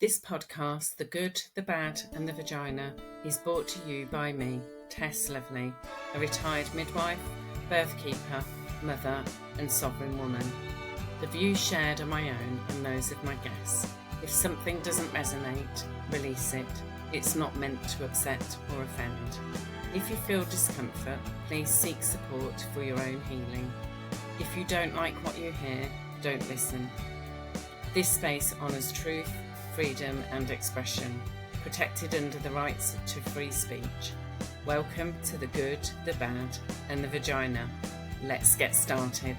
This podcast, The Good, the Bad and the Vagina, is brought to you by me, Tess Lovely, a retired midwife, birth keeper, mother and sovereign woman. The views shared are my own and those of my guests. If something doesn't resonate, release it. It's not meant to upset or offend. If you feel discomfort, please seek support for your own healing. If you don't like what you hear, don't listen. This space honours truth, freedom and expression, protected under the rights to free speech. Welcome to The Good, the Bad and the Vagina. Let's get started.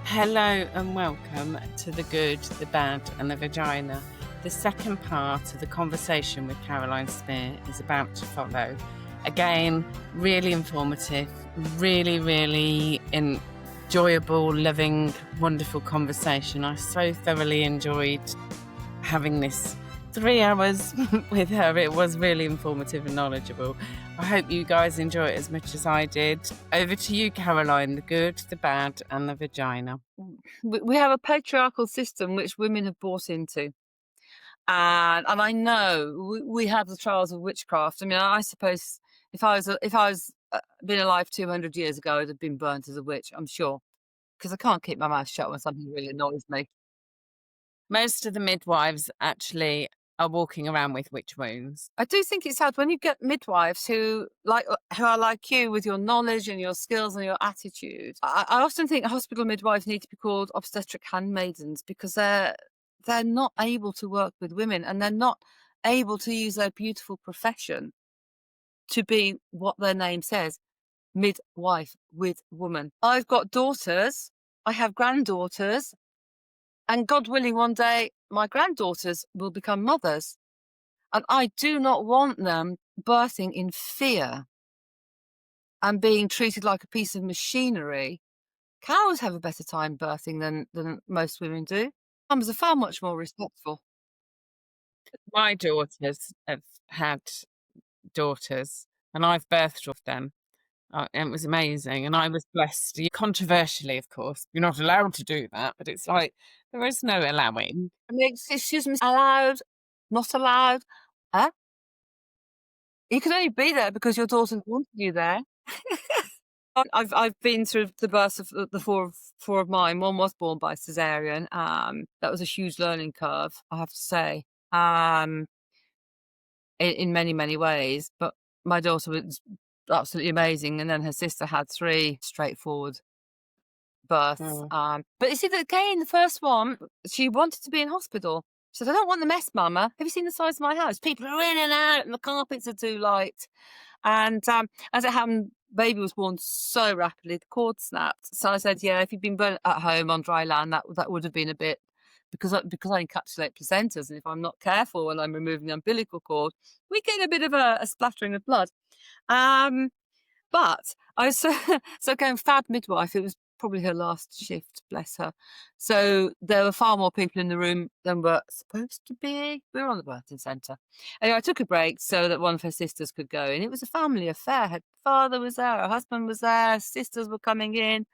Hello and welcome to The Good, the Bad and the Vagina. The second part of the conversation with Caroline Spear is about to follow. Again, really informative, really enjoyable, loving, wonderful conversation. I so thoroughly enjoyed having this 3 hours with her. It was really informative and knowledgeable. I hope you guys enjoy it as much as I did. Over to you, Caroline, the good, the bad and the vagina. We have a patriarchal system which women have bought into. And I know we have the trials of witchcraft. I mean, I suppose if I was been alive 200 years ago, I'd have been burnt as a witch, I'm sure, because I can't keep my mouth shut when something really annoys me. Most of the midwives actually are walking around with witch wounds. I do think it's sad when you get midwives who are like you with your knowledge and your skills and your attitude. I often think hospital midwives need to be called obstetric handmaidens because they're not able to work with women and they're not able to use their beautiful profession to be what their name says, midwife with woman. I've got daughters, I have granddaughters, and God willing, one day my granddaughters will become mothers. And I do not want them birthing in fear and being treated like a piece of machinery. Cows have a better time birthing than most women do. Mums are far much more respectful. My daughters have had daughters and I've birthed off them. And it was amazing. And I was blessed. Controversially, of course, you're not allowed to do that, but it's like there is no allowing. I mean, excuse me, allowed, not allowed. Huh? You can only be there because your daughters wanted you there. I've been through the births of the four of mine. One was born by cesarean. That was a huge learning curve, I have to say. In many ways, but my daughter was absolutely amazing, and then her sister had 3 straightforward births. But you see, that again, the first one, she wanted to be in hospital. She said, "I don't want the mess, Mama. Have you seen the size of my house? People are in and out, and the carpets are too light." And as it happened, baby was born so rapidly, the cord snapped. So I said, "Yeah, if you'd been born at home on dry land, that would have been a bit." Because I encapsulate placentas, and if I'm not careful when I'm removing the umbilical cord, we get a bit of a splattering of blood. But I was so going fad midwife. It was probably her last shift, bless her. So there were far more people in the room than were supposed to be. We were on the birthing centre. Anyway, I took a break so that one of her sisters could go in. It was a family affair. Her father was there, her husband was there, sisters were coming in,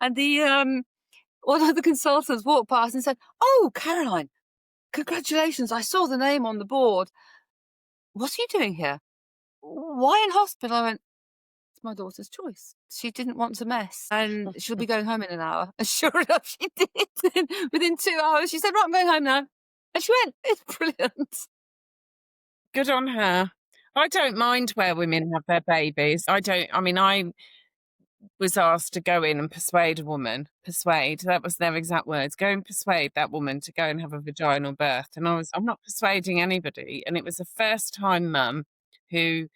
and the one of the consultants walked past and said, "Oh, Caroline, congratulations. I saw the name on the board. What are you doing here? Why in hospital?" I went, "It's my daughter's choice. She didn't want to mess and she'll be going home in an hour." And sure enough, she did. Within 2 hours, she said, "Right, I'm going home now." And she went. It's brilliant. Good on her. I don't mind where women have their babies. I was asked to go in and persuade, that was their exact words, go and persuade that woman to go and have a vaginal birth. And I'm not persuading anybody. And it was a first time mum who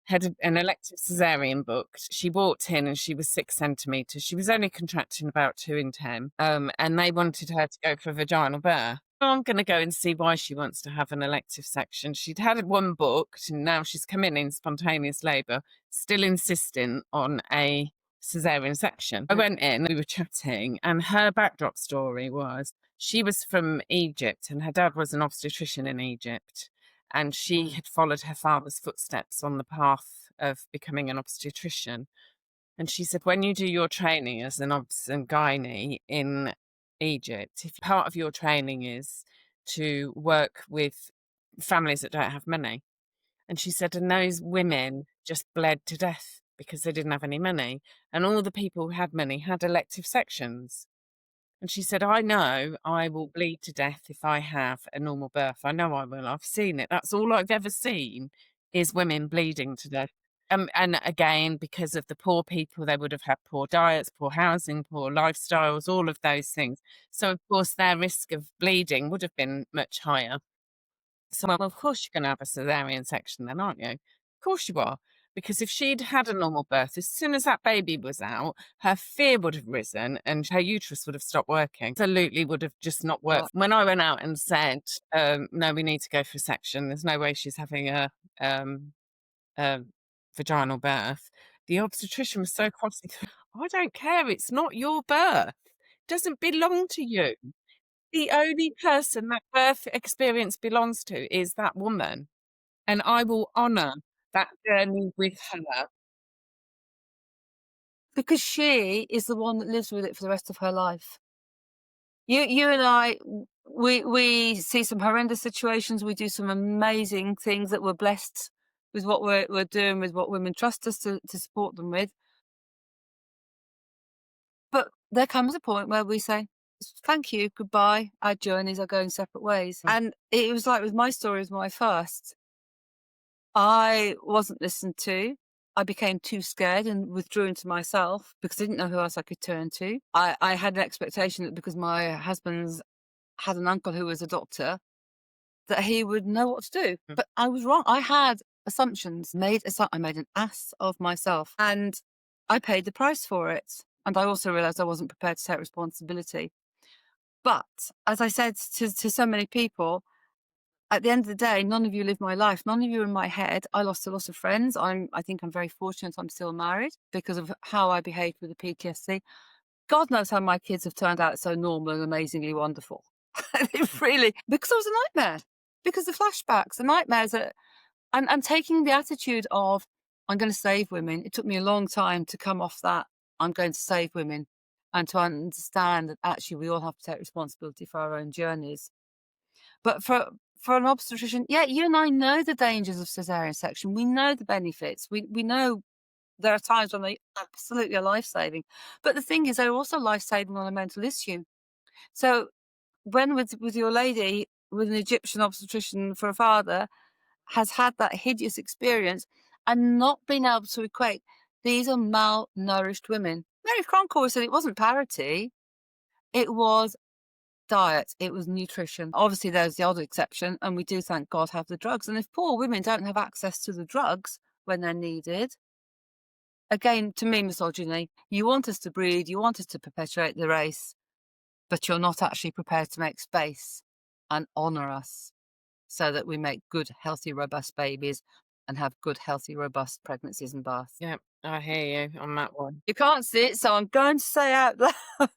had an elective cesarean booked. She walked in and she was 6 centimetres. She was only contracting about 2 in 10. And they wanted her to go for a vaginal birth. I'm going to go and see why she wants to have an elective section. She'd had one booked and now she's come in spontaneous labour, still insisting on a cesarean section. I went in, we were chatting, and her backdrop story was she was from Egypt and her dad was an obstetrician in Egypt. And she had followed her father's footsteps on the path of becoming an obstetrician. And she said, when you do your training as an obs and gynae in Egypt, if part of your training is to work with families that don't have money. And she said, and those women just bled to death because they didn't have any money. And all the people who had money had elective sections. And she said, I know I will bleed to death if I have a normal birth. I know I will. I've seen it. That's all I've ever seen is women bleeding to death. And again, because of the poor people, they would have had poor diets, poor housing, poor lifestyles, all of those things. So, of course, their risk of bleeding would have been much higher. So, well, of course, you're going to have a cesarean section then, aren't you? Of course you are. Because if she'd had a normal birth, as soon as that baby was out, her fear would have risen and her uterus would have stopped working. Absolutely would have just not Right. worked. When I went out and said, no, we need to go for a section, there's no way she's having a vaginal birth, the obstetrician was so cross. I don't care. It's not your birth. It doesn't belong to you. The only person that birth experience belongs to is that woman. And I will honour that journey with her. Because she is the one that lives with it for the rest of her life. You and I, we see some horrendous situations, we do some amazing things that we're blessed with what we're doing, with what women trust us to support them with. But there comes a point where we say, "Thank you, goodbye, our journeys are going separate ways." Mm. And it was like with my story with my first, I wasn't listened to. I became too scared and withdrew into myself because I didn't know who else I could turn to. I had an expectation that because my husband's had an uncle who was a doctor, that he would know what to do. Mm. But I was wrong. I had assumptions, I made an ass of myself, and I paid the price for it. And I also realized I wasn't prepared to take responsibility. But as I said to so many people, at the end of the day, none of you live my life. None of you are in my head. I lost a lot of friends. I think I'm very fortunate I'm still married because of how I behaved with the PTSD. God knows how my kids have turned out so normal and amazingly wonderful. They really, because I was a nightmare. Because the flashbacks, the nightmares are, and taking the attitude of, I'm going to save women. It took me a long time to come off that, I'm going to save women, and to understand that actually we all have to take responsibility for our own journeys. But for an obstetrician, yeah, you and I know the dangers of cesarean section. We know the benefits. We know there are times when they absolutely are life saving. But the thing is, they're also life saving on a mental issue. So when with your lady with an Egyptian obstetrician for a father has had that hideous experience and not been able to equate, these are malnourished women. Mary Cronk always said it wasn't parity, it was diet, it was nutrition. Obviously, there's the odd exception, and we do, thank God, have the drugs. And if poor women don't have access to the drugs when they're needed, again, to me, misogyny, you want us to breed, you want us to perpetuate the race, but you're not actually prepared to make space and honour us so that we make good, healthy, robust babies and have good, healthy, robust pregnancies and births. Yeah, I hear you on that one. You can't see it, so I'm going to say out loud.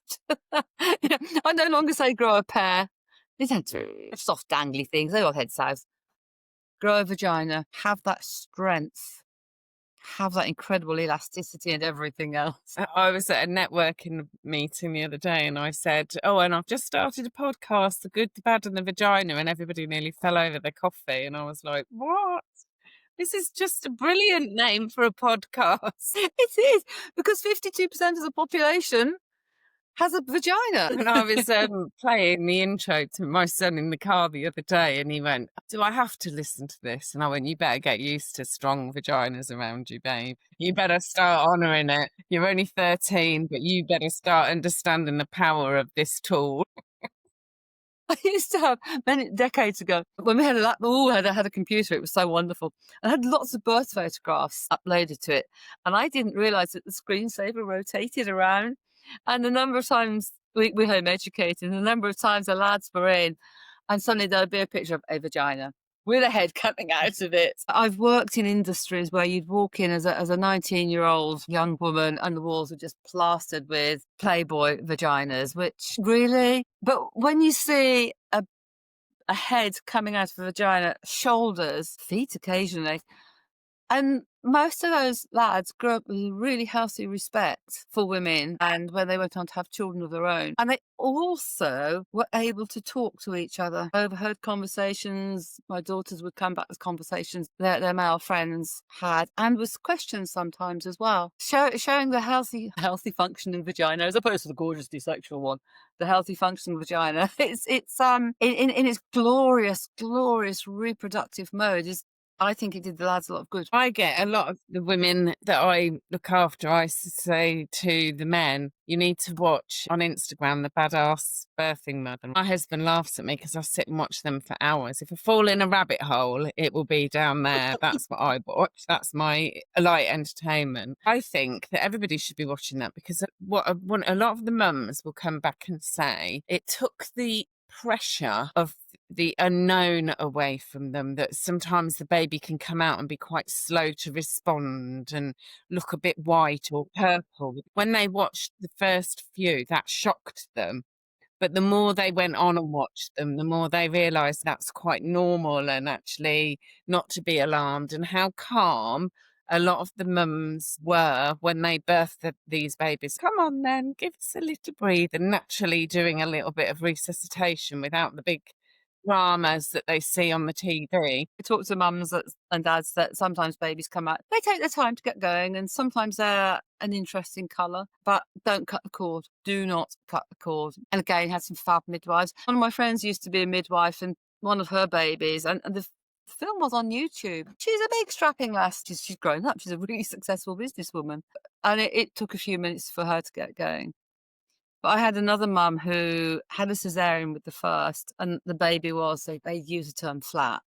I no longer say grow a pair. These are soft, dangly things. They all head south. Grow a vagina. Have that strength. Have that incredible elasticity and everything else. I was at a networking meeting the other day and I said, oh, and I've just started a podcast, The Good, the Bad and the Vagina, and everybody nearly fell over their coffee. And I was like, what? This is just a brilliant name for a podcast. It is, because 52% of the population has a vagina. And I was playing the intro to my son in the car the other day, and he went, do I have to listen to this? And I went, you better get used to strong vaginas around you, babe. You better start honouring it. You're only 13, but you better start understanding the power of this tool. I used to have many decades ago when we had had a computer. It was so wonderful. I had lots of birth photographs uploaded to it, and I didn't realise that the screensaver rotated around. And the number of times we home educated, and the number of times the lads were in, and suddenly there'd be a picture of a vagina with a head coming out of it. I've worked in industries where you'd walk in as a 19-year-old young woman and the walls are just plastered with Playboy vaginas, which really, but when you see a head coming out of a vagina, shoulders, feet occasionally, And most of those lads grew up with a really healthy respect for women and when they went on to have children of their own. And they also were able to talk to each other. Overheard conversations. My daughters would come back with conversations their male friends had, and with questions sometimes as well. Showing the healthy functioning vagina as opposed to the gorgeously sexual one. The healthy functioning vagina. In its glorious reproductive mode is, I think it did the lads a lot of good. I get a lot of the women that I look after, say to the men, you need to watch on Instagram the badass birthing mother. My husband laughs at me because I sit and watch them for hours. If I fall in a rabbit hole, it will be down there. That's what I watch. That's my light entertainment. I think that everybody should be watching that because a lot of the mums will come back and say it took the pressure of the unknown away from them, that sometimes the baby can come out and be quite slow to respond and look a bit white or purple. When they watched the first few, that shocked them. But the more they went on and watched them, the more they realised that's quite normal and actually not to be alarmed, and how calm a lot of the mums were when they birthed these babies. Come on then, give us a little breathe, and naturally doing a little bit of resuscitation without the big dramas that they see on the TV. I talk to mums and dads that sometimes babies come out. They take their time to get going, and sometimes they're an interesting colour, but don't cut the cord. Do not cut the cord. And again, had some fab midwives. One of my friends used to be a midwife, and one of her babies, and the film was on YouTube. She's a big strapping lass. She's grown up. She's a really successful businesswoman. And it took a few minutes for her to get going. But I had another mum who had a cesarean with the first, and the baby was, they use the term flat,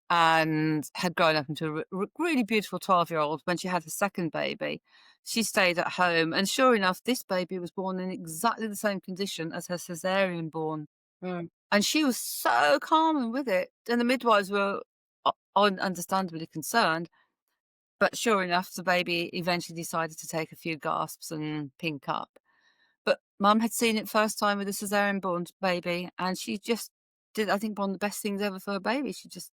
and had grown up into a really beautiful 12-year-old. When she had her second baby, she stayed at home, and sure enough, this baby was born in exactly the same condition as her cesarean born. Mm. And she was so calm and with it, and the midwives were understandably concerned. But sure enough, the baby eventually decided to take a few gasps and pink up. But mum had seen it first time with a cesarean born baby, and she just did, I think, one of the best things ever for her baby. She just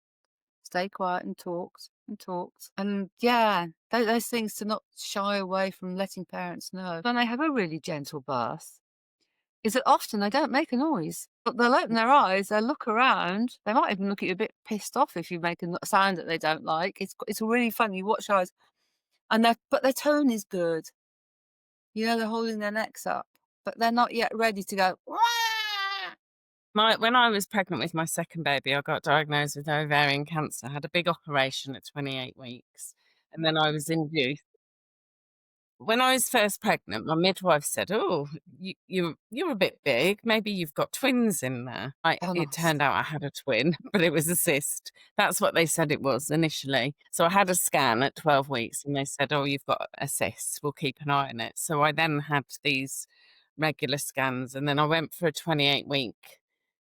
stayed quiet and talked and talked. And yeah, those things, to not shy away from letting parents know when they have a really gentle birth, is that often they don't make a noise, but they'll open their eyes, they'll look around, they might even look at you a bit pissed off if you make a sound that they don't like. It's really fun. You watch eyes, and but their tone is good. You know, they're holding their necks up, but they're not yet ready to go, "Wah!" When I was pregnant with my second baby, I got diagnosed with ovarian cancer. I had a big operation at 28 weeks, and then I was induced. When I was first pregnant, my midwife said, "Oh, you're a bit big. Maybe you've got twins in there." Oh, It nice. turned out I had a twin, but it was a cyst. That's what they said it was initially. So I had a scan at 12 weeks, and they said, "Oh, you've got a cyst. We'll keep an eye on it." So I then had these regular scans, and then I went for a 28-week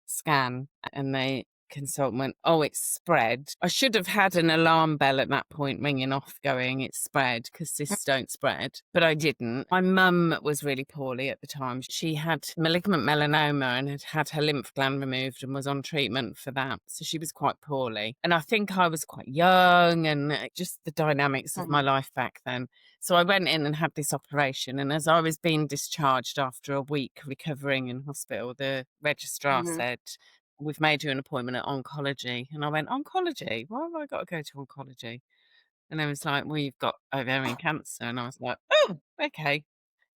scan, and the consultant went, "Oh, it's spread." I should have had an alarm bell at that point ringing off going, "It's spread," because cysts don't spread, but I didn't. My mum was really poorly at the time. She had malignant melanoma and had had her lymph gland removed and was on treatment for that, so she was quite poorly. And I think I was quite young, and just the dynamics of my Mhm, life back then. So I went in and had this operation, and as I was being discharged after a week recovering in hospital, the registrar mhm. said, "We've made you an appointment at oncology." And I went, "Oncology? Why have I got to go to oncology?" And they was like, "Well, you've got ovarian cancer." And I was like, "Oh, okay."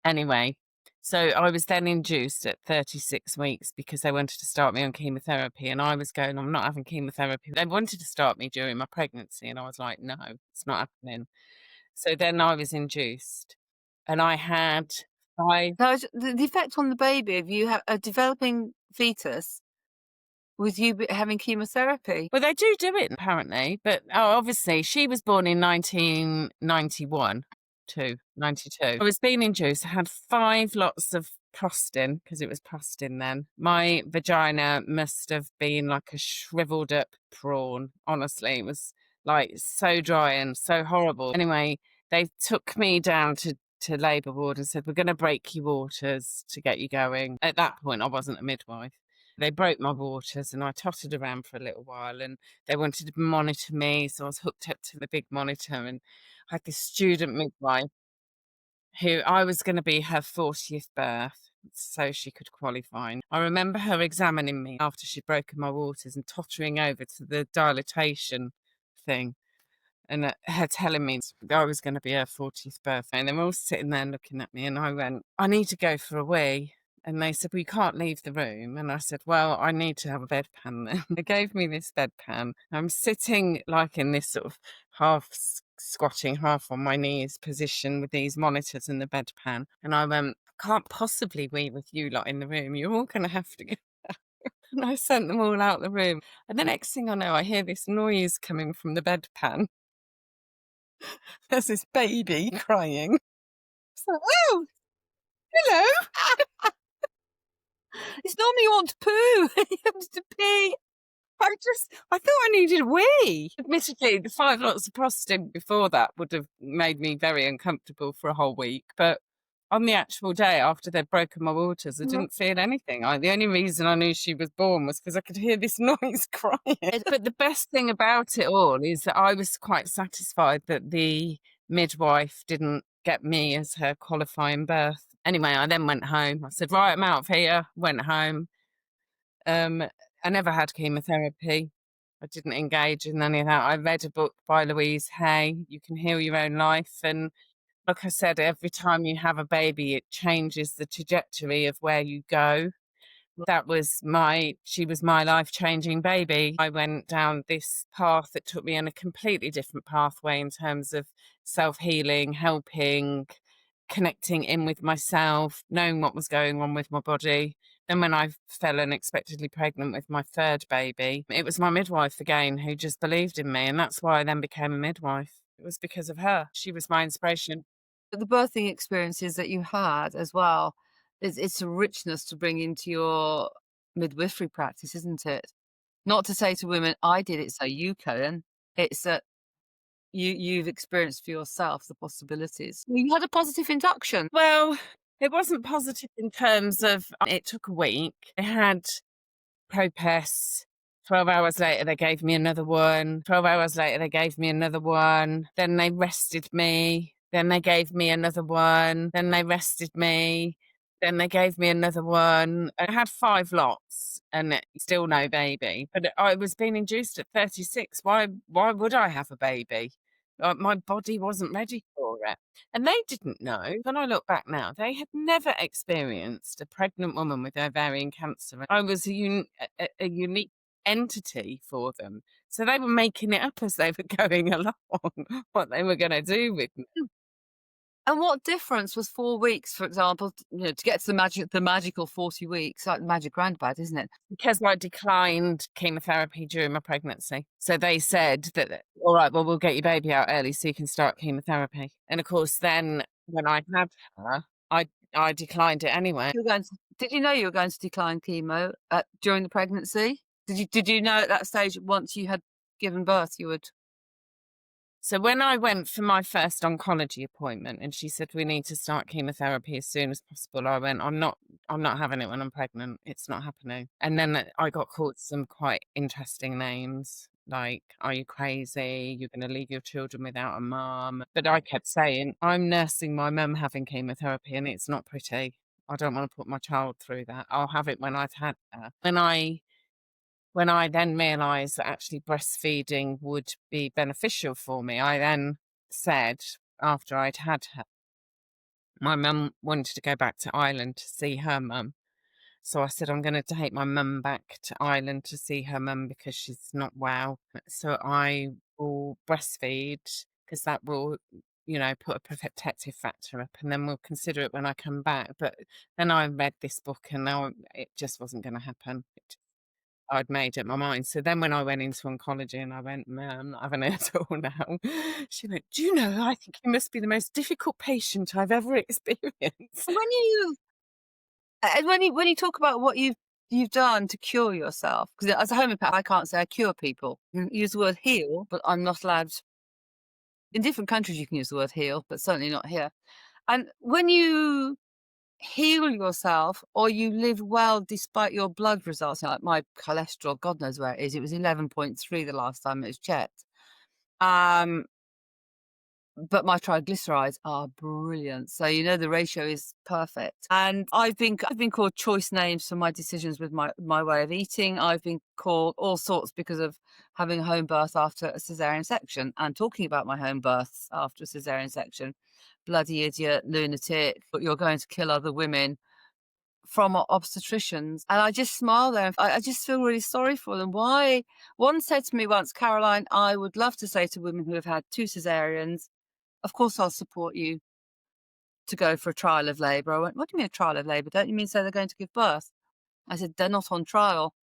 Anyway, so I was then induced at 36 weeks because they wanted to start me on chemotherapy. And I was going, "I'm not having chemotherapy." They wanted to start me during my pregnancy. And I was like, "No, it's not happening." So then I was induced, and I had 5. No, the effect on the baby of you a developing fetus with you having chemotherapy. Well, they do it apparently, but, obviously she was born in 1991, 92. I was being induced. I had 5 lots of Prostin because it was Prostin then. My vagina must have been like a shriveled up prawn, honestly. It was, like, so dry and so horrible. Anyway, they took me down to labour ward and said, "We're gonna break your waters to get you going." At that point, I wasn't a midwife. They broke my waters and I tottered around for a little while and they wanted to monitor me. So I was hooked up to the big monitor and I had this student midwife who I was going to be her 40th birth so she could qualify. I remember her examining me after she'd broken my waters and tottering over to the dilatation thing and her telling me I was going to be her 40th birthday. And they were all sitting there looking at me, and I went, I need to go for a wee. And they said, well, you can't leave the room. And I said, well, I need to have a bedpan then. They gave me this bedpan. I'm sitting like in this sort of half squatting, half on my knees position with these monitors and the bedpan. And I went, I can't possibly wee with you lot in the room. You're all going to have to go. And I sent them all out the room. And the next thing I know, I hear this noise coming from the bedpan. There's this baby crying. It's like, "Oh, hello." It's normally you want to poo. You want to pee. I thought I needed a wee. Admittedly, the 5 lots of Prostin before that would have made me very uncomfortable for a whole week, but on the actual day after they'd broken my waters, I didn't feel anything. The only reason I knew she was born was because I could hear this noise crying. But the best thing about it all is that I was quite satisfied that the midwife didn't get me as her qualifying birth. Anyway, I then went home. I said, right, I'm out of here. Went home. I never had chemotherapy. I didn't engage in any of that. I read a book by Louise Hay, You Can Heal Your Own Life. And like I said, every time you have a baby, it changes the trajectory of where you go. She was my life-changing baby. I went down this path that took me on a completely different pathway in terms of self-healing, helping, connecting in with myself, knowing what was going on with my body. Then when I fell unexpectedly pregnant with my third baby, it was my midwife again who just believed in me. And that's why I then became a midwife. It was because of her. She was my inspiration. But the birthing experiences that you had as well, it's a richness to bring into your midwifery practice, isn't it? Not to say to women, "I did it, so you can." It's that you've experienced for yourself the possibilities. You had a positive induction. Well, it wasn't positive in terms of it took a week. I had ProPES. 12 hours later, they gave me another one. 12 hours later, they gave me another one. Then they rested me. Then they gave me another one. Then they rested me. Then they gave me another one. I had 5 lots and still no baby. But I was being induced at 36. Why would I have a baby? My body wasn't ready for it. And they didn't know. When I look back now, they had never experienced a pregnant woman with ovarian cancer. I was a unique entity for them. So they were making it up as they were going along, what they were going to do with me. And what difference was 4 weeks, for example, to get to the magical 40 weeks, like the magic roundabout, isn't it? Because I declined chemotherapy during my pregnancy. So they said that, all right, well, we'll get your baby out early so you can start chemotherapy. And of course, then when I had her, I declined it anyway. Did you know you were going to decline chemo during the pregnancy? Did you know at that stage, once you had given birth, you would? So when I went for my first oncology appointment and she said we need to start chemotherapy as soon as possible, I went, I'm not having it when I'm pregnant. It's not happening. And then I got called some quite interesting names like, are you crazy? You're going to leave your children without a mum. But I kept saying, I'm nursing my mum having chemotherapy and it's not pretty. I don't want to put my child through that. I'll have it when I've had her. When I then realised that actually breastfeeding would be beneficial for me, I then said, after I'd had her, my mum wanted to go back to Ireland to see her mum. So I said, I'm going to take my mum back to Ireland to see her mum because she's not well. So I will breastfeed because that will, put a protective factor up and then we'll consider it when I come back. But then I read this book and now it just wasn't going to happen. I'd made up my mind. So then when I went into oncology and I went, "Man, I'm not having it at all now." She went, "Do you know, I think you must be the most difficult patient I've ever experienced." When you talk about what you've done to cure yourself, because as a homeopath, I can't say I cure people. You use the word heal, but I'm not allowed. In different countries, you can use the word heal, but certainly not here. And when you heal yourself or you live well despite your blood results. Like my cholesterol, God knows where it is. It was 11.3 the last time it was checked. Um, but my triglycerides are brilliant. So you know the ratio is perfect. And I've been called choice names for my decisions with my way of eating. I've been called all sorts because of having a home birth after a cesarean section and talking about my home births after a cesarean section. Bloody idiot, lunatic, but you're going to kill other women from obstetricians. And I just smile there. I just feel really sorry for them. Why? One said to me once, Caroline, I would love to say to women who have had two cesareans, of course I'll support you to go for a trial of labour. I went, what do you mean a trial of labour? Don't you mean say they're going to give birth? I said, they're not on trial.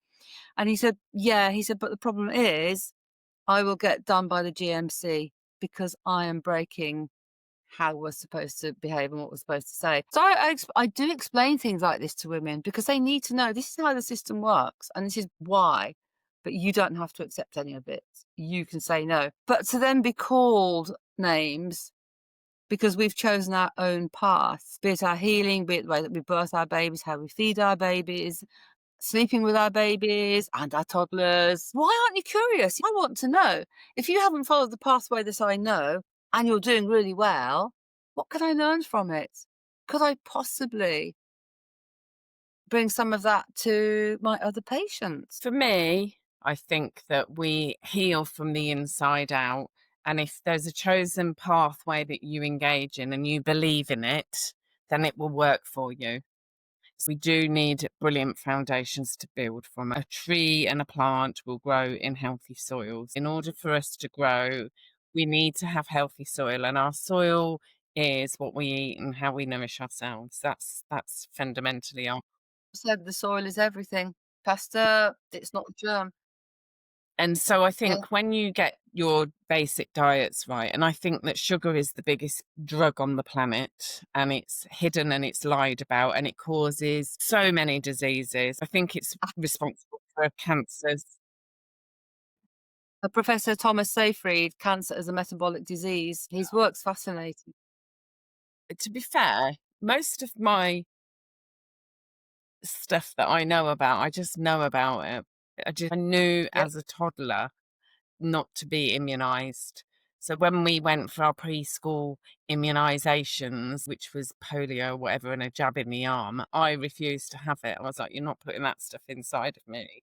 And he said, yeah, he said, but the problem is I will get done by the GMC because I am breaking how we're supposed to behave and what we're supposed to say. So I do explain things like this to women because they need to know this is how the system works and this is why. But you don't have to accept any of it. You can say no. But to then be called names because we've chosen our own path, be it our healing, be it the way that we birth our babies, how we feed our babies, sleeping with our babies and our toddlers. Why aren't you curious? I want to know. If you haven't followed the pathway that I know and you're doing really well, what can I learn from it? Could I possibly bring some of that to my other patients? For me, I think that we heal from the inside out. And if there's a chosen pathway that you engage in and you believe in it, then it will work for you. So we do need brilliant foundations to build from. A tree and a plant will grow in healthy soils. In order for us to grow, we need to have healthy soil, and our soil is what we eat and how we nourish ourselves. That's fundamentally our. Said the soil is everything. Pastor, it's not a germ. And so I Yeah. think when you get your basic diets right, and I think that sugar is the biggest drug on the planet, and it's hidden and it's lied about, and it causes so many diseases. I think it's responsible for cancers. Professor Thomas Seyfried, Cancer as a Metabolic Disease. His work's fascinating. To be fair, most of my stuff that I know about, I just know about it. I knew Yep. as a toddler not to be immunised. So when we went for our preschool immunisations, which was polio or whatever and a jab in the arm, I refused to have it. I was like, "You're not putting that stuff inside of me."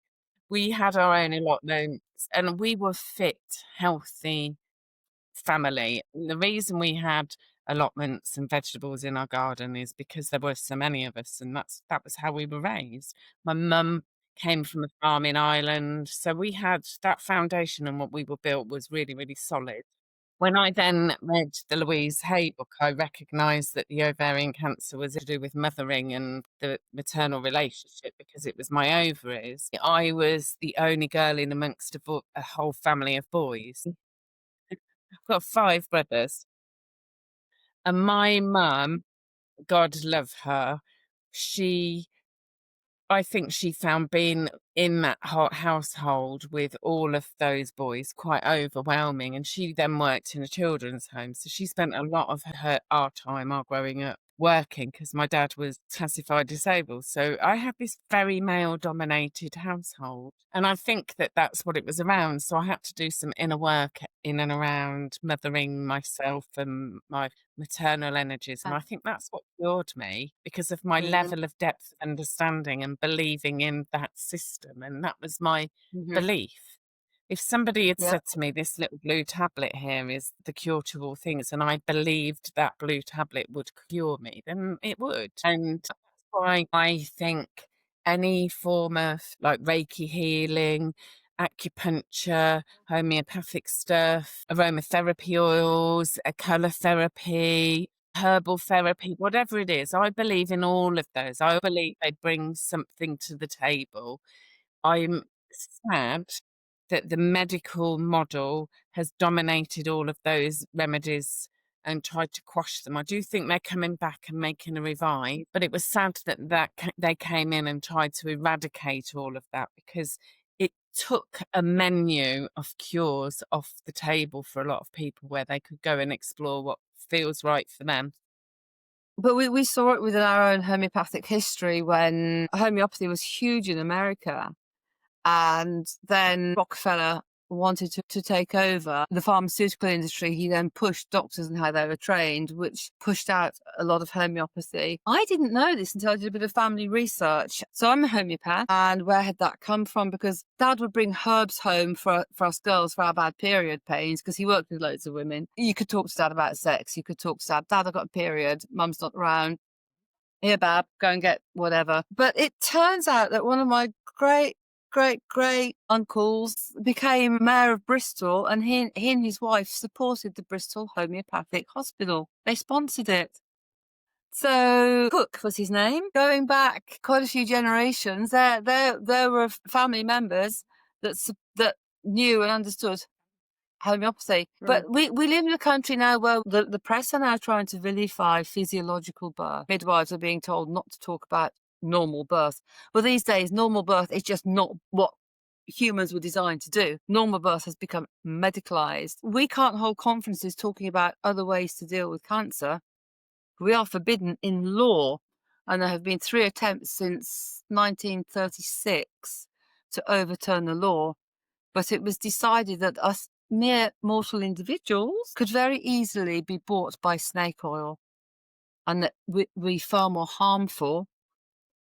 We had our own allotments and we were fit, healthy family. And the reason we had allotments and vegetables in our garden is because there were so many of us, and that was how we were raised. My mum came from a farm in Ireland, so we had that foundation, and what we were built was really, really solid. When I then read the Louise Hay book, I recognised that the ovarian cancer was to do with mothering and the maternal relationship because it was my ovaries. I was the only girl in amongst a whole family of boys. I've got 5 brothers, and my mum, God love her, she I think she found being in that household with all of those boys quite overwhelming, and she then worked in a children's home, so she spent a lot of our growing up working because my dad was classified disabled. So I had this very male-dominated household, and I think that that's what it was around. So I had to do some inner work in and around mothering myself and my maternal energies, and I think that's what cured me because of my Mhm, level of depth of understanding and believing in that system, and that was my mhm. belief. If somebody had Yep, said to me, "This little blue tablet here is the cure to all things," and I believed that blue tablet would cure me, then it would. And that's why I think any form of like Reiki healing, acupuncture, homeopathic stuff, aromatherapy oils, a colour therapy, herbal therapy, whatever it is, I believe in all of those. I believe they bring something to the table. I'm sad that the medical model has dominated all of those remedies and tried to quash them. I do think they're coming back and making a revive, but it was sad that they came in and tried to eradicate all of that because it took a menu of cures off the table for a lot of people where they could go and explore what feels right for them. But we saw it within our own homeopathic history when homeopathy was huge in America. And then Rockefeller wanted to take over the pharmaceutical industry. He then pushed doctors and how they were trained, which pushed out a lot of homeopathy. I didn't know this until I did a bit of family research. So I'm a homeopath. And where had that come from? Because dad would bring herbs home for us girls for our bad period pains because he worked with loads of women. You could talk to dad about sex. You could talk to dad, I got a period. Mum's not around. Here, Bab, go and get whatever. But it turns out that one of my great uncles became mayor of Bristol, and he and his wife supported the Bristol Homeopathic Hospital. They sponsored it. So Cook was his name. Going back quite a few generations, there were family members that knew and understood homeopathy. Mm. But we live in a country now where the press are now trying to vilify physiological birth. Midwives are being told not to talk about normal birth. Well, these days, normal birth is just not what humans were designed to do. Normal birth has become medicalized. We can't hold conferences talking about other ways to deal with cancer. We are forbidden in law. And there have been 3 attempts since 1936 to overturn the law. But it was decided that us mere mortal individuals could very easily be bought by snake oil and that we far more harmful.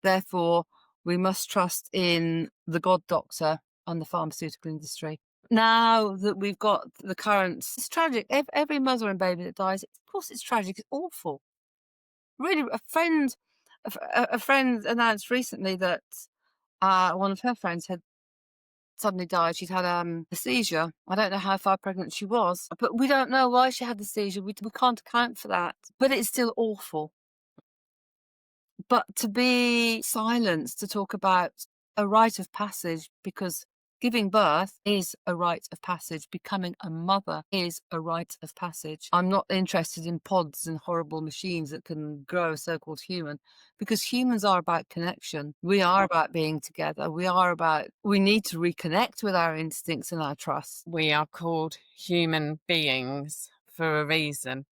Therefore, we must trust in the God doctor and the pharmaceutical industry. Now that we've got the current, it's tragic. Every mother and baby that dies, of course, it's tragic. It's awful. Really, a friend announced recently that one of her friends had suddenly died. She'd had a seizure. I don't know how far pregnant she was, but we don't know why she had the seizure. We can't account for that. But it's still awful. But to be silenced to talk about a rite of passage, because giving birth is a rite of passage, becoming a mother is a rite of passage. I'm not interested in pods and horrible machines that can grow a so-called human, because humans are about connection. We are about being together. We need to reconnect with our instincts and our trust. We are called human beings for a reason.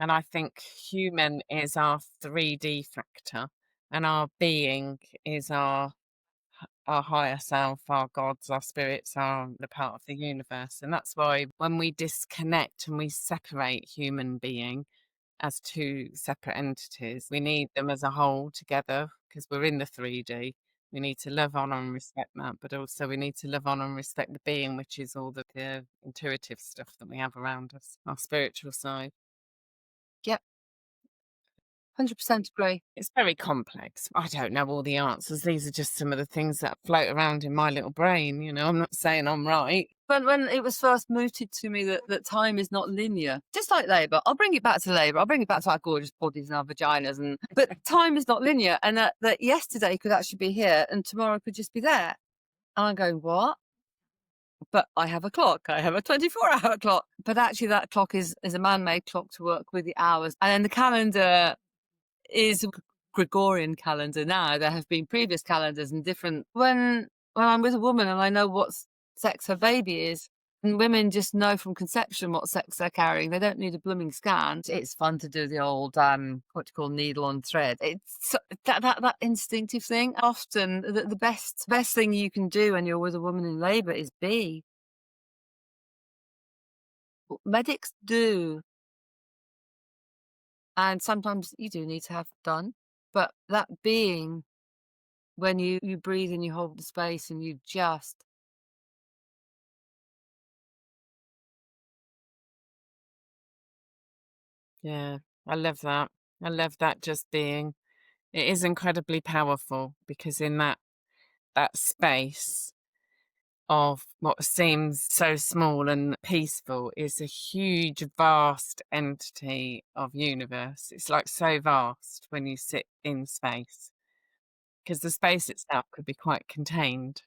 And I think human is our 3D factor, and our being is our higher self, our gods, our spirits, are the part of the universe. And that's why when we disconnect and we separate human being as two separate entities, we need them as a whole together because we're in the 3D. We need to love, honor, and respect that, but also we need to love, honor, and respect the being, which is all the intuitive stuff that we have around us, our spiritual side. Yep, 100% agree. It's very complex. I don't know all the answers. These are just some of the things that float around in my little brain. I'm not saying I'm right. When it was first mooted to me that time is not linear, just like labour, I'll bring it back to labour. I'll bring it back to our gorgeous bodies and our vaginas, but time is not linear, and that yesterday could actually be here and tomorrow could just be there. And I'm going, what? But I have a clock. I have a 24-hour clock. But actually, that clock is a man-made clock to work with the hours, and then the calendar is a Gregorian calendar now. There have been previous calendars and different. When I'm with a woman and I know what sex her baby is, and women just know from conception what sex they're carrying. They don't need a blooming scan. It's fun to do the old what you call needle on thread. It's that instinctive thing. Often the best thing you can do when you're with a woman in labour is be. What medics do, and sometimes you do need to have done, but that being, when you breathe and you hold the space and you just Yeah, I love that. I love that just being. It is incredibly powerful because in that space of what seems so small and peaceful is a huge, vast entity of universe. It's like so vast when you sit in space because the space itself could be quite contained,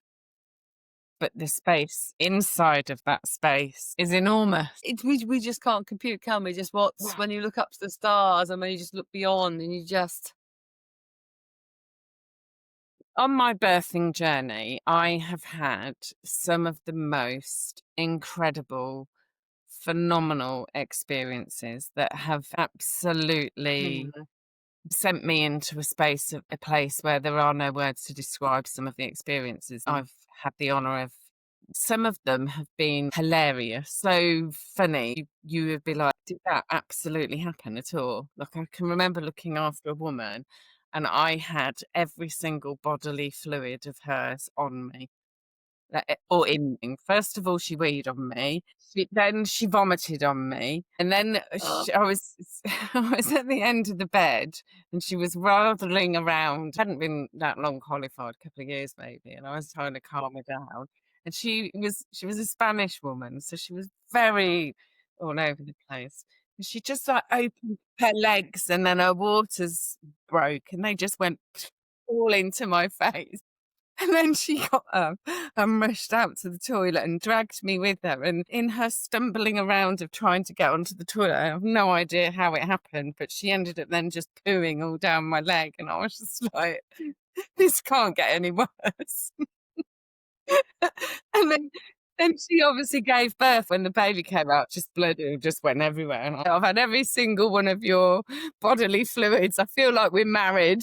but the space inside of that space is enormous. we just can't compute, can we? Just what's when you look up to the stars and when you just look beyond and you just On my birthing journey, I have had some of the most incredible, phenomenal experiences that have absolutely Mm. sent me into a space of a place where there are no words to describe some of the experiences I've had the honour of. Some of them have been hilarious, so funny. You would be like, "Did that absolutely happen at all?" Like, I can remember looking after a woman, and I had every single bodily fluid of hers on me. Or in me. First of all, she weed on me, then she vomited on me, and then Oh, I was I was at the end of the bed, and she was rattling around. Hadn't been that long qualified, a couple of years maybe, and I was trying to calm her down. And she was a Spanish woman, so she was very all over the place. And she just, like, opened her legs, and then her waters broke, and they just went all into my face. And then she got up and rushed out to the toilet and dragged me with her. And in her stumbling around of trying to get onto the toilet, I have no idea how it happened, but she ended up then just pooing all down my leg. And I was just like, this can't get any worse. And then she obviously gave birth when the baby came out, just blood it just went everywhere. And I've had every single one of your bodily fluids. I feel like we're married.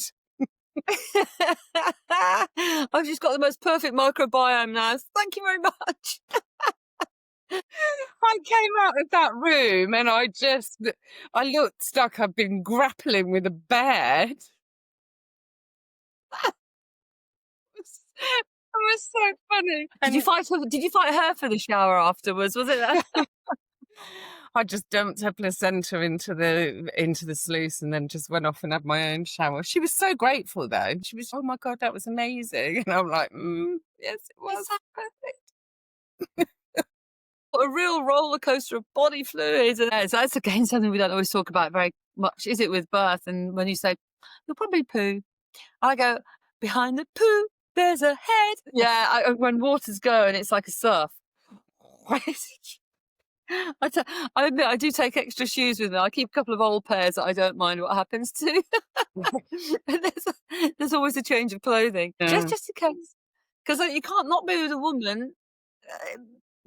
I've just got the most perfect microbiome now. Thank you very much. I came out of that room and I looked like I'd been grappling with a bear. It was so funny. Did you fight her? Did you fight her for the shower afterwards? Was it that? I just dumped her placenta into the sluice and then just went off and had my own shower. She was so grateful though. She was, "Oh my God, that was amazing." And I'm like, "Yes, it was." It's a real roller coaster of body fluids, and that's again something we don't always talk about very much, is it? With birth, and when you say you'll probably poo, I go behind the poo. There's a head. Yeah, when waters go and it's like a surf. I, t- I admit I do take extra shoes with me. I keep a couple of old pairs that I don't mind what happens to. And there's always a change of clothing, just Yeah. just in case, because you can't not be with a woman uh,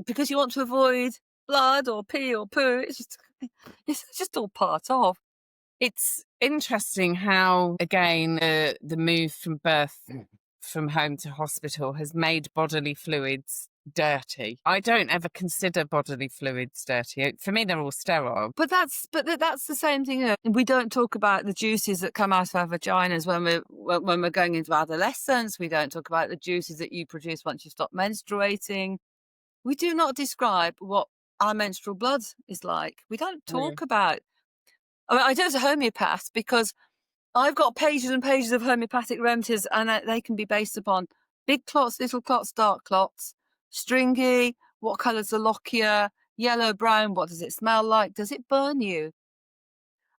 because you want to avoid blood or pee or poo. It's just all part of. It's interesting how, again, the move from birth from home to hospital has made bodily fluids dirty. I don't ever consider bodily fluids dirty. For me, they're all sterile. But that's the same thing. We don't talk about the juices that come out of our vaginas when we're going into adolescence. We don't talk about the juices that you produce once you stop menstruating. We do not describe what our menstrual blood is like. We don't Mm. talk about. I mean, I do as a homeopath because I've got pages and pages of homeopathic remedies, and they can be based upon big clots, little clots, dark clots, stringy. What colour's the lochia? Yellow, brown. What does it smell like? Does it burn you?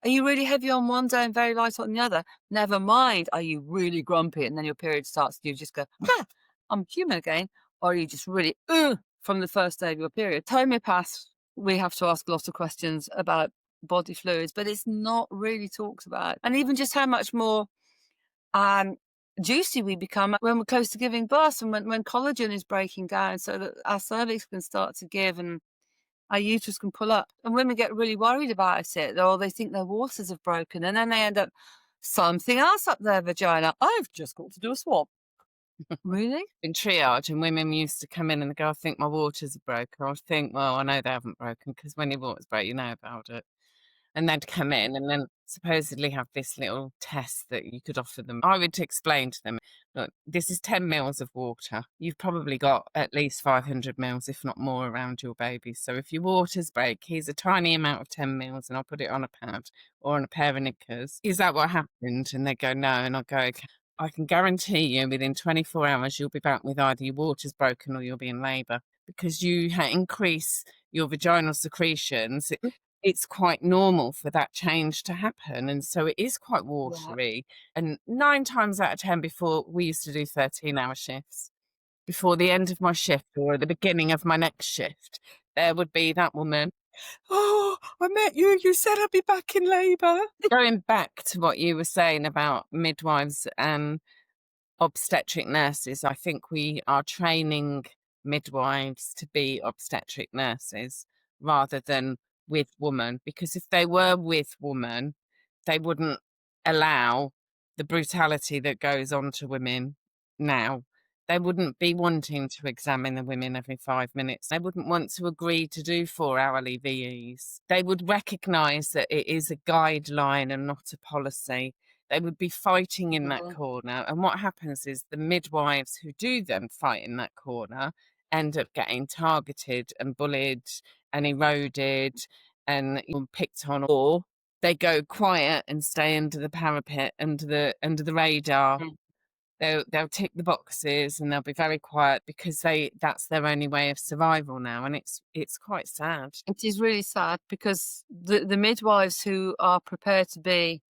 Are you really heavy on one day and very light on the other? Never mind. Are you really grumpy and then your period starts and you just go, "Ah, I'm human again?" Or are you just really, from the first day of your period? Homeopaths, we have to ask a lot of questions about body fluids, but it's not really talked about. And even just how much more um, juicy we become when we're close to giving birth and when collagen is breaking down so that our cervix can start to give and our uterus can pull up. And women get really worried about it, or they think their waters have broken, and then they end up something else up their vagina. I've just got to do a swab. Really? In triage, and women used to come in and go, "I think my waters are broken." I would think, "Well, I know they haven't broken because when your waters break, you know about it." And they'd come in and then supposedly have this little test that you could offer them. I would explain to them, "Look, this is 10 mils of water. You've probably got at least 500 mils, if not more, around your baby. So if your waters break, here's a tiny amount of 10 mils and I'll put it on a pad or on a pair of knickers. Is that what happened?" And they go, "No." And I'll go, "Okay. I can guarantee you within 24 hours, you'll be back with either your water's broken or you'll be in labour because you increase your vaginal secretions. It's quite normal for that change to happen, and so it is quite Yeah. watery, and 9 times out of 10 before we used to do 13-hour shifts. Before the end of my shift or at the beginning of my next shift, there would be that woman, "Oh, I met you, you said I'd be back in labour." Going back to what you were saying about midwives and obstetric nurses, I think we are training midwives to be obstetric nurses rather than with woman, because if they were with woman, they wouldn't. allow the brutality that goes on to women now. They wouldn't be wanting to examine the women every 5 minutes. They wouldn't want to agree to do 4-hourly VEs. They would recognise that it is a guideline and not a policy. They would be fighting in that Mhm. corner. And what happens is the midwives who do then fight in that corner end up getting targeted and bullied and eroded and picked on, or they go quiet and stay under the parapet, under the radar. Mm. They'll tick the boxes and they'll be very quiet because that's their only way of survival now, and it's quite sad. It is really sad because the midwives who are prepared to be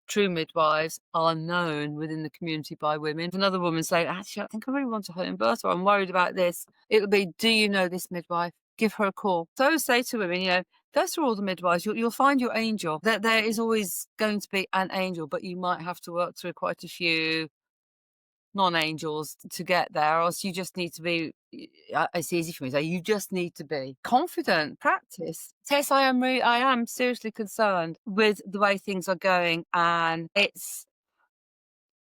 true midwives are known within the community by women. If another woman saying, "Actually, I think I really want a home birth," or "I'm worried about this," it'll be, "Do you know this midwife? Give her a call." So I always say to women, go through all the midwives. You'll find your angel. There is always going to be an angel, but you might have to work through quite a few non-angels to get there, or else you just need to be it's easy for me to say, you just need to be confident, practice. Tess, I am seriously concerned with the way things are going, and it's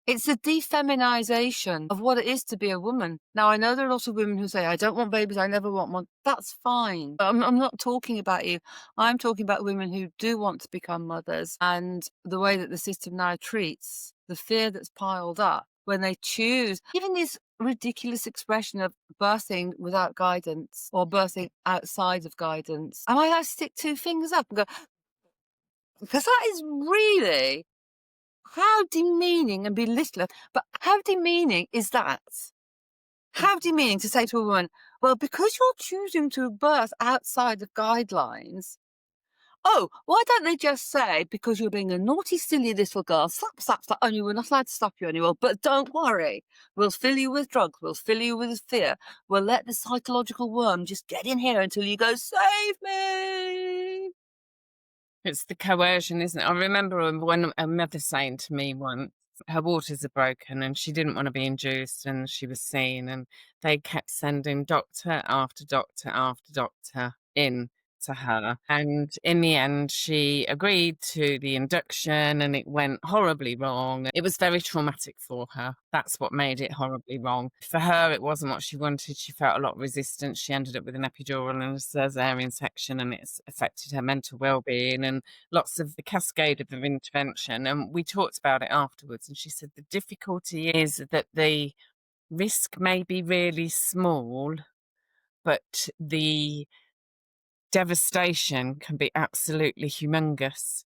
a defeminization of what it is to be a woman. Now, I know there are a lot of women who say, "I don't want babies, I never want one." That's fine. But I'm not talking about you. I'm talking about women who do want to become mothers, and the way that the system now treats the fear that's piled up when they choose even this ridiculous expression of birthing without guidance or birthing outside of guidance. Am I allowed to stick two fingers up and go, because that is really how demeaning and belittling, but how demeaning is that? How demeaning to say to a woman, "Well, because you're choosing to birth outside of guidelines, oh, why don't they just say, because you're being a naughty, silly little girl, slap, slap, slap, only we're not allowed to stop you anymore, but don't worry, we'll fill you with drugs, we'll fill you with fear, we'll let the psychological worm just get in here until you go, save me." It's the coercion, isn't it? I remember when a mother saying to me once, her waters are broken and she didn't want to be induced and she was seen, and they kept sending doctor after doctor after doctor in to her. And in the end, she agreed to the induction and it went horribly wrong. It was very traumatic for her. That's what made it horribly wrong. For her, it wasn't what she wanted. She felt a lot of resistance. She ended up with an epidural and a cesarean section, and it's affected her mental well-being and lots of the cascade of intervention. And we talked about it afterwards. And she said the difficulty is that the risk may be really small, but the devastation can be absolutely humongous.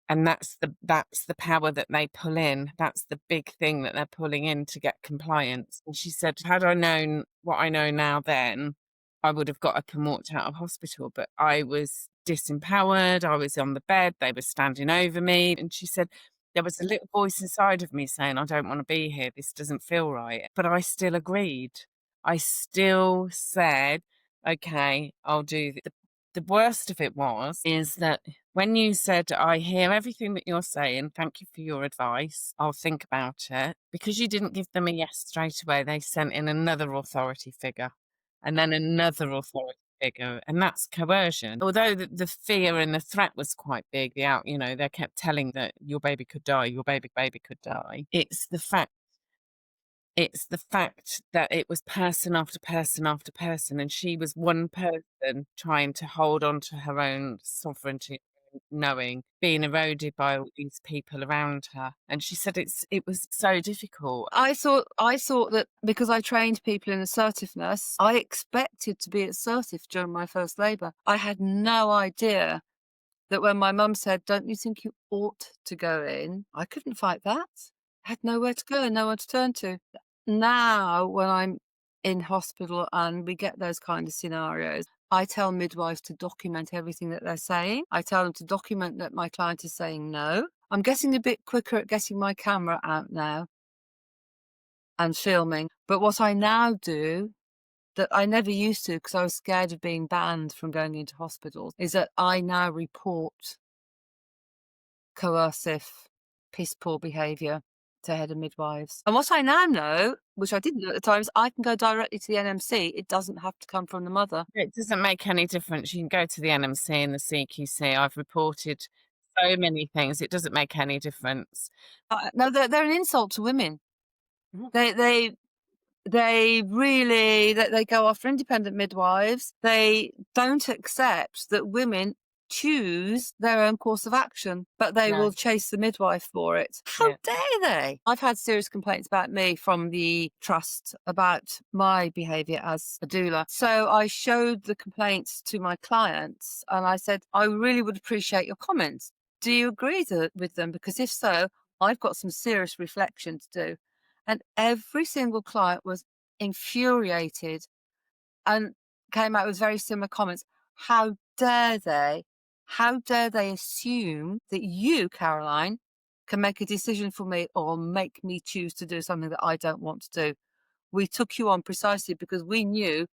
And that's the power that they pull in. That's the big thing that they're pulling in to get compliance. And she said, had I known what I know now then, I would have got up and walked out of hospital. But I was disempowered. I was on the bed. They were standing over me. And she said, there was a little voice inside of me saying, I don't want to be here. This doesn't feel right. But I still agreed. I still said, okay, I'll do the worst of it is that when you said, I hear everything that you're saying, thank you for your advice, I'll think about it, because you didn't give them a yes straight away, they sent in another authority figure and then another authority figure, and that's coercion. Although the fear and the threat was quite big, they kept telling that your baby could die, your baby could die. It's the fact that it was person after person after person, and she was one person trying to hold on to her own sovereignty, knowing, being eroded by all these people around her. And she said it was so difficult. I thought that because I trained people in assertiveness, I expected to be assertive during my first labour. I had no idea that when my mum said, "Don't you think you ought to go in?" I couldn't fight that. I had nowhere to go and no one to turn to. Now, when I'm in hospital and we get those kind of scenarios, I tell midwives to document everything that they're saying. I tell them to document that my client is saying no. I'm getting a bit quicker at getting my camera out now and filming. But what I now do that I never used to because I was scared of being banned from going into hospitals is that I now report coercive, piss poor behaviour to head of midwives. And what I now know, which I didn't know at the time, is I can go directly to the NMC. It doesn't have to come from the mother. It doesn't make any difference. You can go to the NMC and the CQC. I've reported so many things. It doesn't make any difference. No, they're an insult to women. Mhm. They really they go after independent midwives. They don't accept that women choose their own course of action, but they will No, chase the midwife for it. How yeah. dare they? I've had serious complaints about me from the trust about my behaviour as a doula. So I showed the complaints to my clients and I said, I really would appreciate your comments. Do you agree with them? Because if so, I've got some serious reflection to do. And every single client was infuriated and came out with very similar comments. How dare they? How dare they assume that you, Caroline, can make a decision for me or make me choose to do something that I don't want to do? We took you on precisely because we knew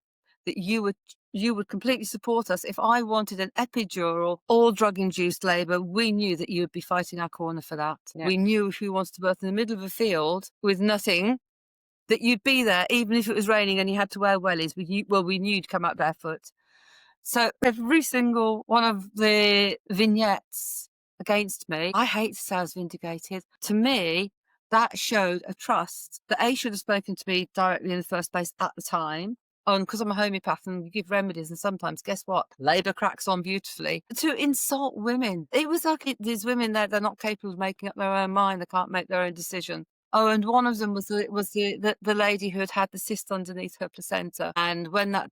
that you would completely support us. If I wanted an epidural or drug-induced labour, we knew that you would be fighting our corner for that. Yeah. We knew if we wanted to birth in the middle of a field with nothing, that you'd be there, even if it was raining and you had to wear wellies. We knew you'd come out barefoot. So every single one of the vignettes against me, I hate to say I was vindicated. To me, that showed a trust that A should have spoken to me directly in the first place at the time. And because I'm a homeopath and you give remedies, and sometimes, guess what? Labour cracks on beautifully. To insult women. It was like these women, they're not capable of making up their own mind. They can't make their own decision. Oh, and one of them was the lady who had had the cyst underneath her placenta, and when that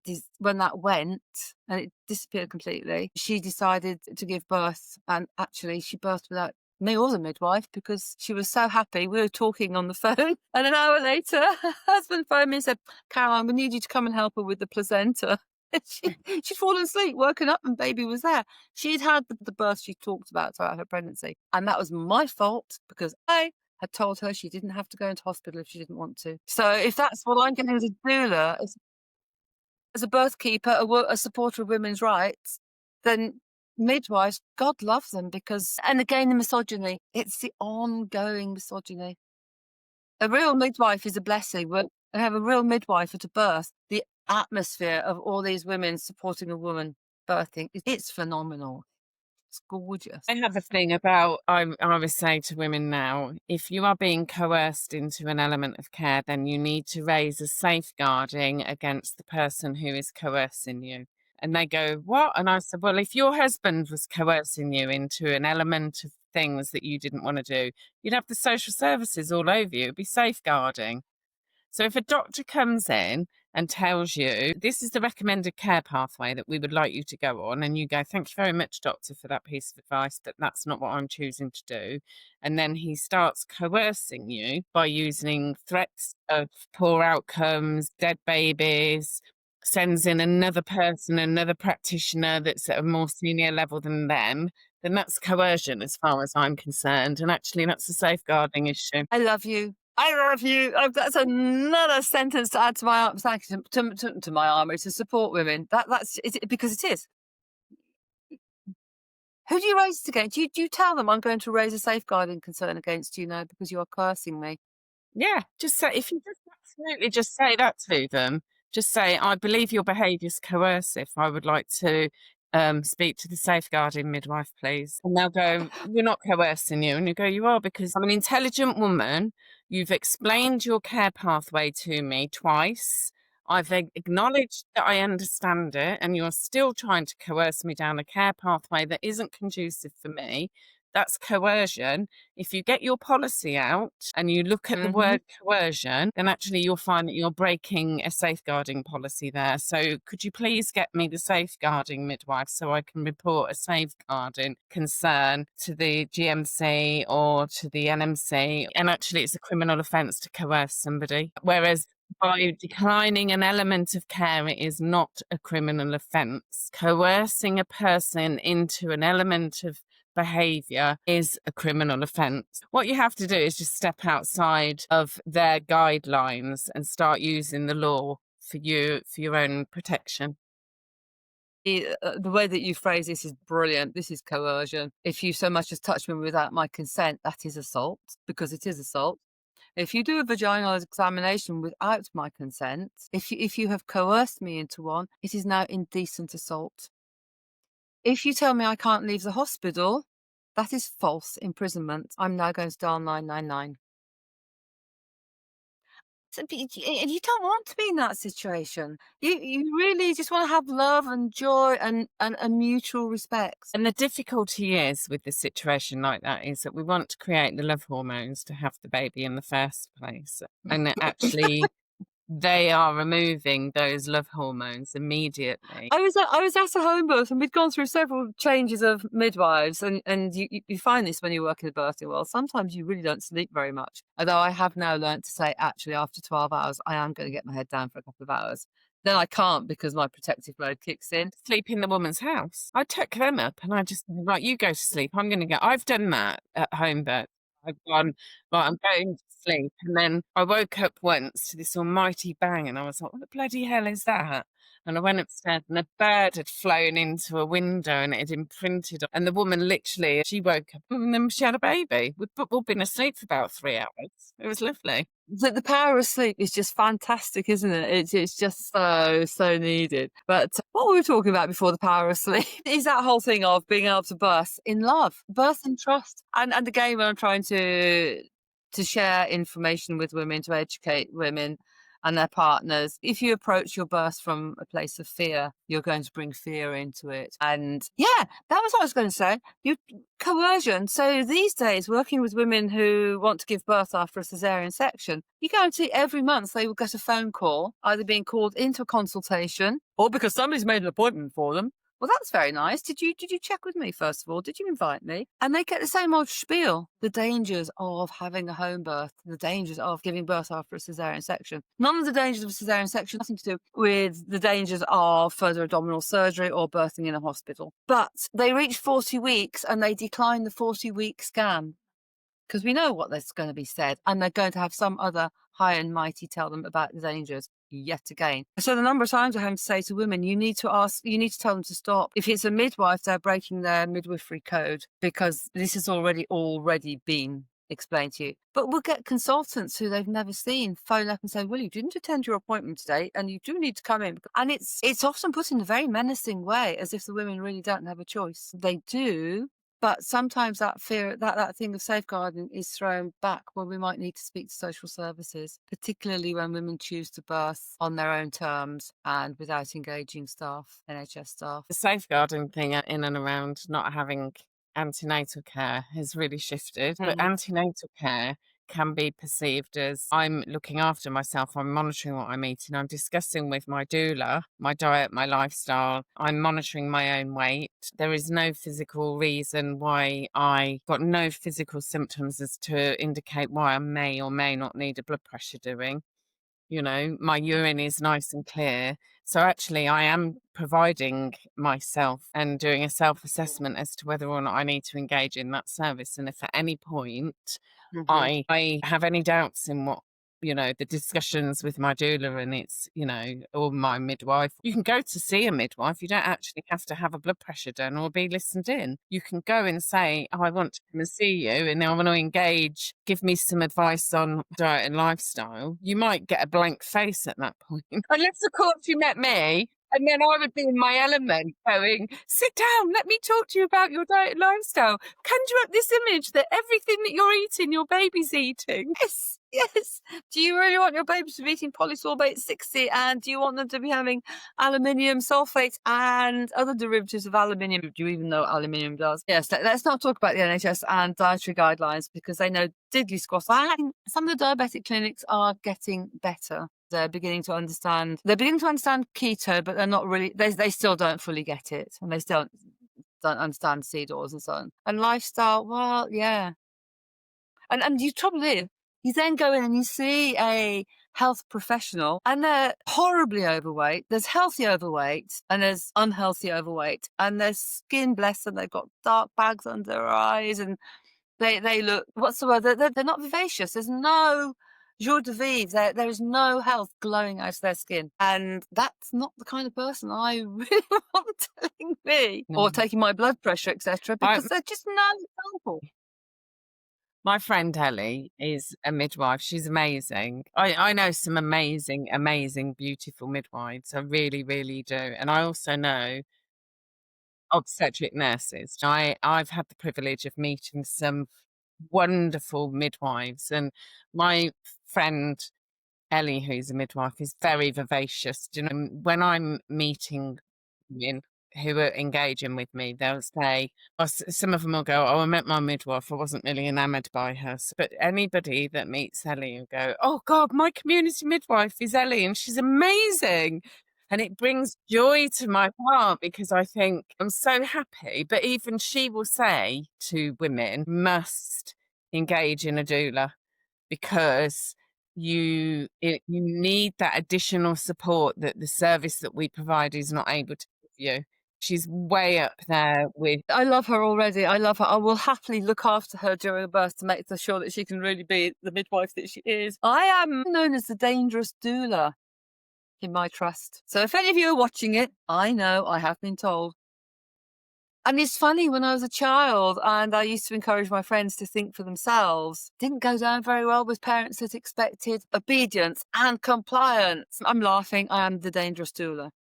went and it disappeared completely, she decided to give birth, and actually she birthed without me or the midwife because she was so happy. We were talking on the phone, and an hour later, her husband phoned me and said, "Caroline, we need you to come and help her with the placenta." And she'd fallen asleep, woken up, and baby was there. She'd had the birth she talked about throughout her pregnancy, and that was my fault because I had told her she didn't have to go into hospital if she didn't want to. So if that's what I'm getting as a doula, as a birth keeper, a supporter of women's rights, then midwives, God love them because, and again, the misogyny, it's the ongoing misogyny. A real midwife is a blessing. When I have a real midwife at a birth, the atmosphere of all these women supporting a woman birthing, it's phenomenal. It's gorgeous. I have a thing about I always say to women now, if you are being coerced into an element of care, then you need to raise a safeguarding against the person who is coercing you. And they go, "What?" And I said, "Well, if your husband was coercing you into an element of things that you didn't want to do, you'd have the social services all over you. It'd be safeguarding." So if a doctor comes in and tells you this is the recommended care pathway that we would like you to go on, and you go, "Thank you very much, doctor, for that piece of advice, but that's not what I'm choosing to do." And then he starts coercing you by using threats of poor outcomes, dead babies, sends in another person, another practitioner that's at a more senior level than them, then that's coercion as far as I'm concerned. And actually, that's a safeguarding issue. I love you. I love you. That's another sentence to add to my thank you to my armory to support women. That's because it is. Who do you raise it against? Do you tell them I'm going to raise a safeguarding concern against you now because you are cursing me? Yeah, just say if you just absolutely just say that to them, just say, "I believe your behaviour's coercive. I would like to speak to the safeguarding midwife, please." And they'll go, "We're not coercing you." And you go, "You are because I'm an intelligent woman. You've explained your care pathway to me twice. I've acknowledged that I understand it, and you're still trying to coerce me down a care pathway that isn't conducive for me. That's coercion. If you get your policy out and you look at the Mhm. word coercion, then actually you'll find that you're breaking a safeguarding policy there. So could you please get me the safeguarding midwife so I can report a safeguarding concern to the GMC or to the NMC? And actually, it's a criminal offence to coerce somebody. Whereas by declining an element of care, it is not a criminal offence. Coercing a person into an element of behavior is a criminal offence. What you have to do is just step outside of their guidelines and start using the law for you for your own protection. The way that you phrase this is brilliant. This is coercion. If you so much as touch me without my consent, that is assault because it is assault. If you do a vaginal examination without my consent, if you have coerced me into one, it is now indecent assault. If you tell me I can't leave the hospital, That is false imprisonment. I'm now going to dial 999. So, but and you don't want to be in that situation. You really just want to have love and joy and mutual respect. And the difficulty is with the situation like that is that we want to create the love hormones to have the baby in the first place. And actually, they are removing those love hormones immediately. I was at a home birth, and we'd gone through several changes of midwives, and you find this when you work in the birthing world. Sometimes you really don't sleep very much. Although I have now learnt to say, actually, after 12 hours, I am going to get my head down for a couple of hours. Then I can't because my protective mode kicks in. Sleep in the woman's house. I took them up and I just, right, you go to sleep. I'm going to go. I've done that at home, but I've gone, right, I'm going to sleep. And then I woke up once to this almighty bang and I was like, what the bloody hell is that? And I went upstairs and a bird had flown into a window and it had imprinted. And the woman literally, she woke up and then she had a baby. We'd all been asleep for about 3 hours. It was lovely. The power of sleep is just fantastic, isn't it? It's just so needed. But what we were talking about before the power of sleep is that whole thing of being able to birth in love, birth in trust. And again, when I'm trying to share information with women, to educate women and their partners, if you approach your birth from a place of fear, you're going to bring fear into it. And yeah, that was what I was going to say. Coercion. So these days, working with women who want to give birth after a cesarean section, you guarantee every month they will get a phone call, either being called into a consultation or because somebody's made an appointment for them. Well, that's very nice. Did you check with me first of all? Did you invite me? And they get the same old spiel: the dangers of having a home birth, the dangers of giving birth after a cesarean section. None of the dangers of a cesarean section, nothing to do with the dangers of further abdominal surgery or birthing in a hospital. But they reach 40 weeks and they decline the 40-week scan because we know what that's going to be said, and they're going to have some other high and mighty tell them about the dangers yet again. So the number of times I have to say to women, you need to tell them to stop. If it's a midwife, they're breaking their midwifery code because this has already been explained to you. But we'll get consultants who they've never seen phone up and say, well, you didn't attend your appointment today and you do need to come in. And it's often put in a very menacing way, as if the women really don't have a choice. They do. But sometimes that fear, that thing of safeguarding is thrown back when we might need to speak to social services, particularly when women choose to birth on their own terms and without engaging staff, NHS staff. The safeguarding thing in and around not having antenatal care has really shifted, but antenatal care can be perceived as I'm looking after myself, I'm monitoring what I'm eating, I'm discussing with my doula my diet, my lifestyle, I'm monitoring my own weight. There is no physical reason why I got no physical symptoms as to indicate why I may or may not need a blood pressure doing. You know, my urine is nice and clear. So actually, I am providing myself and doing a self-assessment as to whether or not I need to engage in that service. And if at any point Mhm. I have any doubts in what, the discussions with my doula and it's, or my midwife, you can go to see a midwife. You don't actually have to have a blood pressure done or be listened in. You can go and say, oh, I want to come and see you and I want to engage, give me some advice on diet and lifestyle. You might get a blank face at that point. Unless, of course, you met me. And then I would be in my element going, sit down, let me talk to you about your diet and lifestyle. Conjure up this image that everything that you're eating, your baby's eating. Yes, yes. Do you really want your baby to be eating polysorbate 60, and do you want them to be having aluminium sulfate and other derivatives of aluminium? Do you even know what aluminium does? Yes, let's not talk about the NHS and dietary guidelines because they know diddly squat. Some of the diabetic clinics are getting better. They're beginning to understand keto, but they're not really, they still don't fully get it, and they still don't understand seed oils and so on. And lifestyle, well, yeah. And the trouble is, you then go in and you see a health professional and they're horribly overweight. There's healthy overweight and there's unhealthy overweight. And their skin, bless them, they've got dark bags under their eyes and they look, what's the word? They're not vivacious. There's no joie de vivre. There is no health glowing out of their skin. And that's not the kind of person I really want telling me or No. taking my blood pressure, etc. Because there's just no example. My friend Ellie is a midwife. She's amazing. I know some amazing, amazing, beautiful midwives. I really, really do. And I also know obstetric nurses. I've had the privilege of meeting some wonderful midwives, and my friend Ellie, who's a midwife, is very vivacious. You know, when I'm meeting women who are engaging with me, they'll say, or some of them will go, "Oh, I met my midwife. I wasn't really enamored by her." But anybody that meets Ellie will go, "Oh God, my community midwife is Ellie, and she's amazing." And it brings joy to my heart because I think I'm so happy. But even she will say to women, must engage in a doula because you need that additional support that the service that we provide is not able to give you. She's way up there with I love her already. I love her. I will happily look after her during her birth to make sure that she can really be the midwife that she is. I am known as the dangerous doula in my trust. So if any of you are watching it, I know I have been told. And it's funny, when I was a child and I used to encourage my friends to think for themselves, didn't go down very well with parents that expected obedience and compliance. I'm laughing. I am the dangerous doula.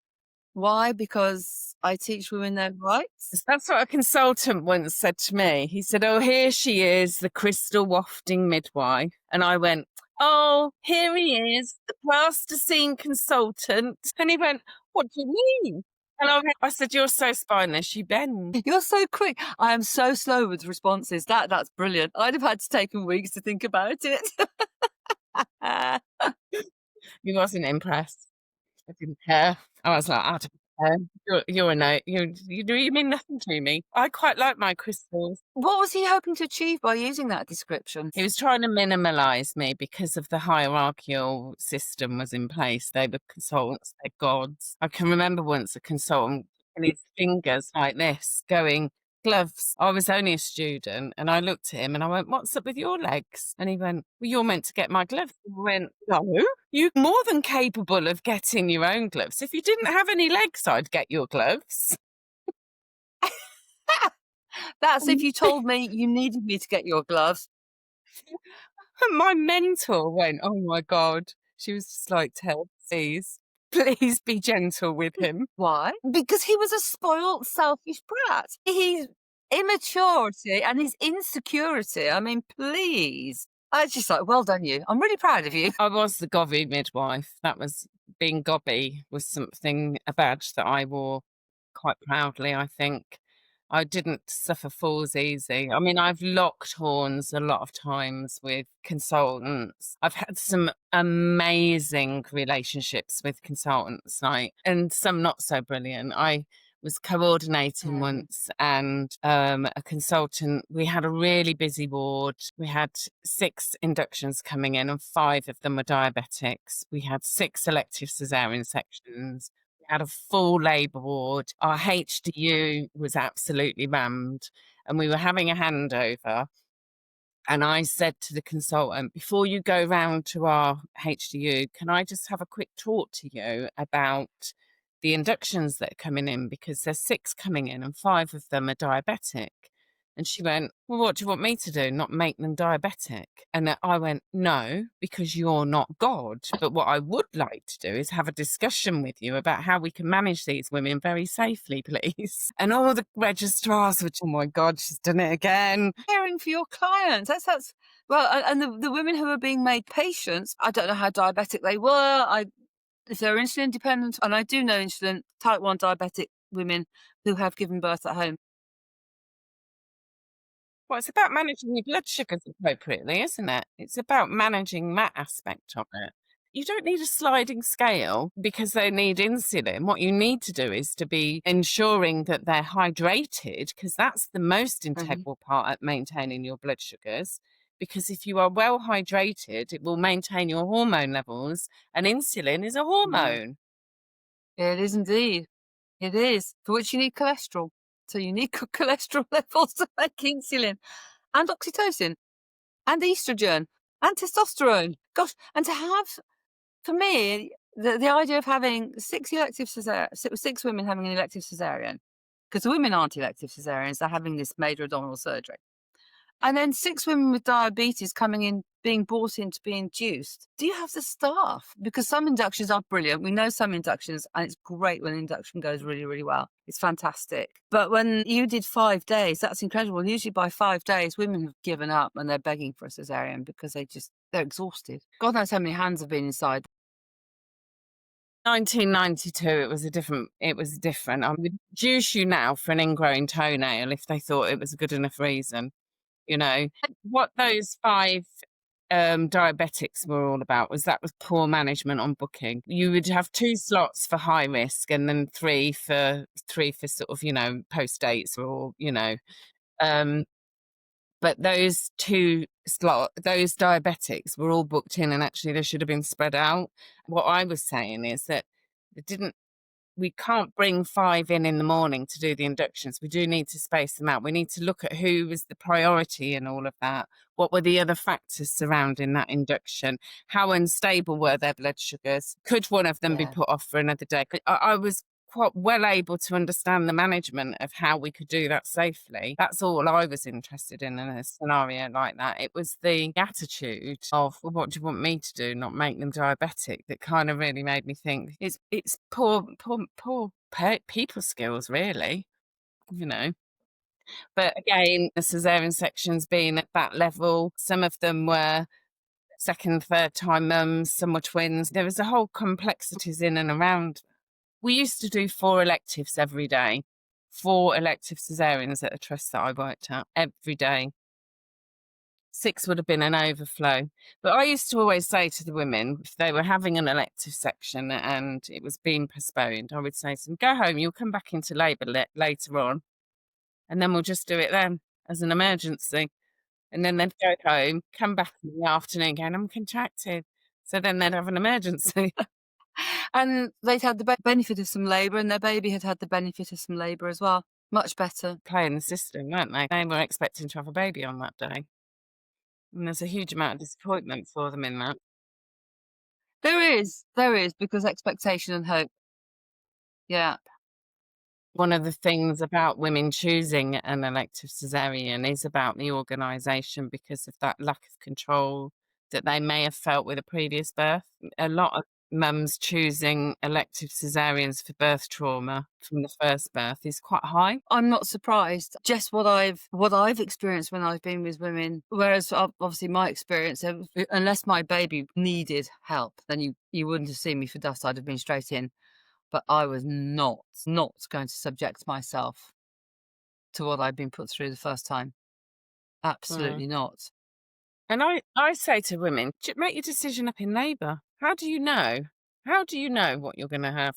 Why? Because I teach women their rights. that's what a consultant once said to me. He said, "Oh, here she is, the crystal wafting midwife." And I went, "Oh, here he is, the plasticine consultant." And he went, "What do you mean?" And I said, "You're so spineless, you bend." You're so quick. I am so slow with responses. That's brilliant. I'd have had to take weeks to think about it. He wasn't impressed. I didn't care. I was like, "I don't care. You're a no. You mean nothing to me." I quite like my crystals. What was he hoping to achieve by using that description? He was trying to minimalize me because of the hierarchical system was in place. They were consultants, they're gods. I can remember once a consultant and his fingers like this going, "Gloves." I was only a student and I looked at him and I went, "What's up with your legs?" And he went, "Well, you're meant to get my gloves." I went, "No, you're more than capable of getting your own gloves. If you didn't have any legs, I'd get your gloves." That's if you told me you needed me to get your gloves. And my mentor went, "Oh my God." She was just like, "Tell, please be gentle with him." Why? Because he was a spoiled, selfish brat. His immaturity and his insecurity. I mean, please. I was just like, well done, you. I'm really proud of you. I was the gobby midwife. That was being gobby was something, a badge that I wore quite proudly, I think. I didn't suffer falls easy. I mean, I've locked horns a lot of times with consultants. I've had some amazing relationships with consultants, like, and some not so brilliant. I was coordinating Mm. once and a consultant, we had a really busy ward. We had 6 inductions coming in and 5 of them were diabetics. We had 6 elective cesarean sections. We had a full labour ward. Our HDU was absolutely rammed and we were having a handover. And I said to the consultant, "Before you go round to our HDU, can I just have a quick talk to you about the inductions that are coming in? Because there's 6 coming in and 5 of them are diabetic." And she went, "Well, what do you want me to do? Not make them diabetic?" And I went, "No, because you're not God. But what I would like to do is have a discussion with you about how we can manage these women very safely, please." And all the registrars were, "Oh my God, she's done it again." Caring for your clients. That's well, and the women who are being made patients, I don't know how diabetic they were. If they're insulin dependent, and I do know insulin type 1 diabetic women who have given birth at home. Well, it's about managing your blood sugars appropriately, isn't it? It's about managing that aspect of it. You don't need a sliding scale because they need insulin. What you need to do is to be ensuring that they're hydrated, because that's the most Mhm. integral part at maintaining your blood sugars. Because if you are well hydrated, it will maintain your hormone levels, and insulin is a Yeah. hormone. It is indeed. It is. For which you need cholesterol. So you need good cholesterol levels to make insulin and oxytocin and estrogen and testosterone. Gosh, and to have, for me, the idea of having 6 women having an elective cesarean, because the women aren't elective cesareans, they're having this major abdominal surgery. And then 6 women with diabetes coming in, being brought in to be induced. Do you have the staff? Because some inductions are brilliant. We know some inductions, and it's great when induction goes really, really well. It's fantastic. But when you did 5 days, that's incredible. And usually by 5 days, women have given up and they're begging for a cesarean because they're exhausted. God knows how many hands have been inside. 1992, it was different. I would juice you now for an ingrown toenail if they thought it was a good enough reason, you know? What those 5, diabetics were all about was poor management on booking. You would have 2 slots for high risk and then 3 for sort of, post dates or, um but those diabetics were all booked in, and actually they should have been spread out. What I was saying is that it didn't we can't bring 5 in the morning to do the inductions. We do need to space them out. We need to look at who was the priority in all of that. What were the other factors surrounding that induction? How unstable were their blood sugars? Could one of them be Yeah. put off for another day? I was quite well able to understand the management of how we could do that safely. That's all I was interested in a scenario like that. It was the attitude of, well, what do you want me to do? Not make them diabetic, that kind of really made me think it's people skills, really, you know. But again, the cesarean sections being at that level, some of them were second, third time mums, some were twins. There was a whole complexities in and around. We used to do 4 electives every day, 4 elective cesareans at the trust that I worked at every day. 6 would have been an overflow. But I used to always say to the women, if they were having an elective section and it was being postponed, I would say to them, go home, you'll come back into labour later on, and then we'll just do it then as an emergency. And then they'd go home, come back in the afternoon going, I'm contracted. So then they'd have an emergency. And they'd had the benefit of some labour, and their baby had had the benefit of some labour as well. Much better. Playing the system, weren't they? They were expecting to have a baby on that day. And there's a huge amount of disappointment for them in that. There is, because expectation and hope. Yeah. One of the things about women choosing an elective cesarean is about the organisation because of that lack of control that they may have felt with a previous birth. A lot of mums choosing elective cesareans for birth trauma from the first birth is quite high. I'm not surprised. Just what I've experienced when I've been with women, whereas obviously my experience, unless my baby needed help, then you wouldn't have seen me for dust. I'd have been straight in. But I was not going to subject myself to what I'd been put through the first time. Mm. Absolutely not. And I say to women, make your decision up in labour. How do you know? How do you know what you're going to have?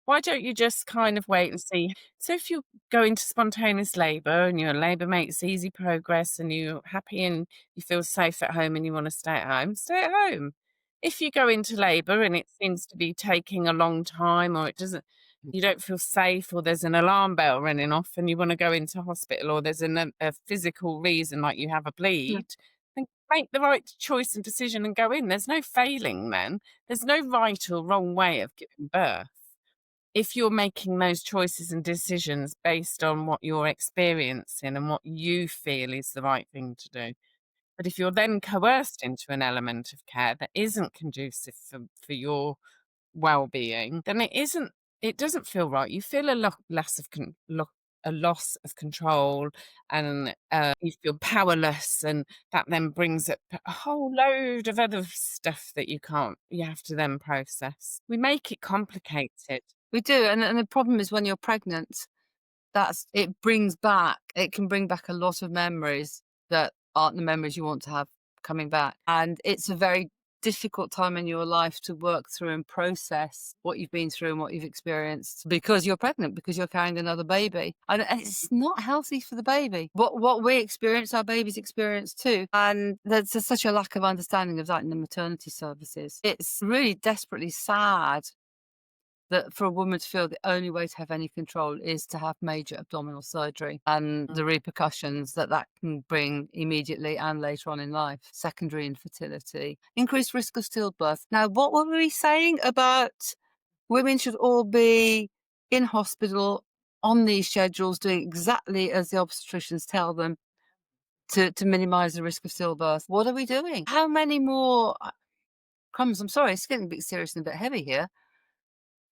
Why don't you just kind of wait and see? So if you go into spontaneous labour and your labour makes easy progress and you're happy and you feel safe at home and you want to stay at home. If you go into labour and it seems to be taking a long time or you don't feel safe or there's an alarm bell running off and you want to go into hospital or there's a physical reason like you have a Yeah. bleed, then make the right choice and decision and go in. There's no failing then. There's no right or wrong way of giving birth if you're making those choices and decisions based on what you're experiencing and what you feel is the right thing to do. But if you're then coerced into an element of care that isn't conducive for your well-being, then it doesn't feel right. You feel a loss of control and you feel powerless and that then brings up a whole load of other stuff that you have to then process. We make it complicated. We do, and the problem is when you're pregnant, it can bring back a lot of memories that aren't the memories you want to have coming back. And it's a very difficult time in your life to work through and process what you've been through and what you've experienced because you're pregnant, because you're carrying another baby. And it's not healthy for the baby. What we experience, our babies experience too. And there's just such a lack of understanding of that in the maternity services. It's really desperately sad that for a woman to feel the only way to have any control is to have major abdominal surgery and the repercussions that can bring immediately and later on in life, secondary infertility, increased risk of stillbirth. Now, what were we saying about women should all be in hospital on these schedules doing exactly as the obstetricians tell them? to minimize the risk of stillbirth. What are we doing? How many more crumbs? I'm sorry, it's getting a bit serious and a bit heavy here,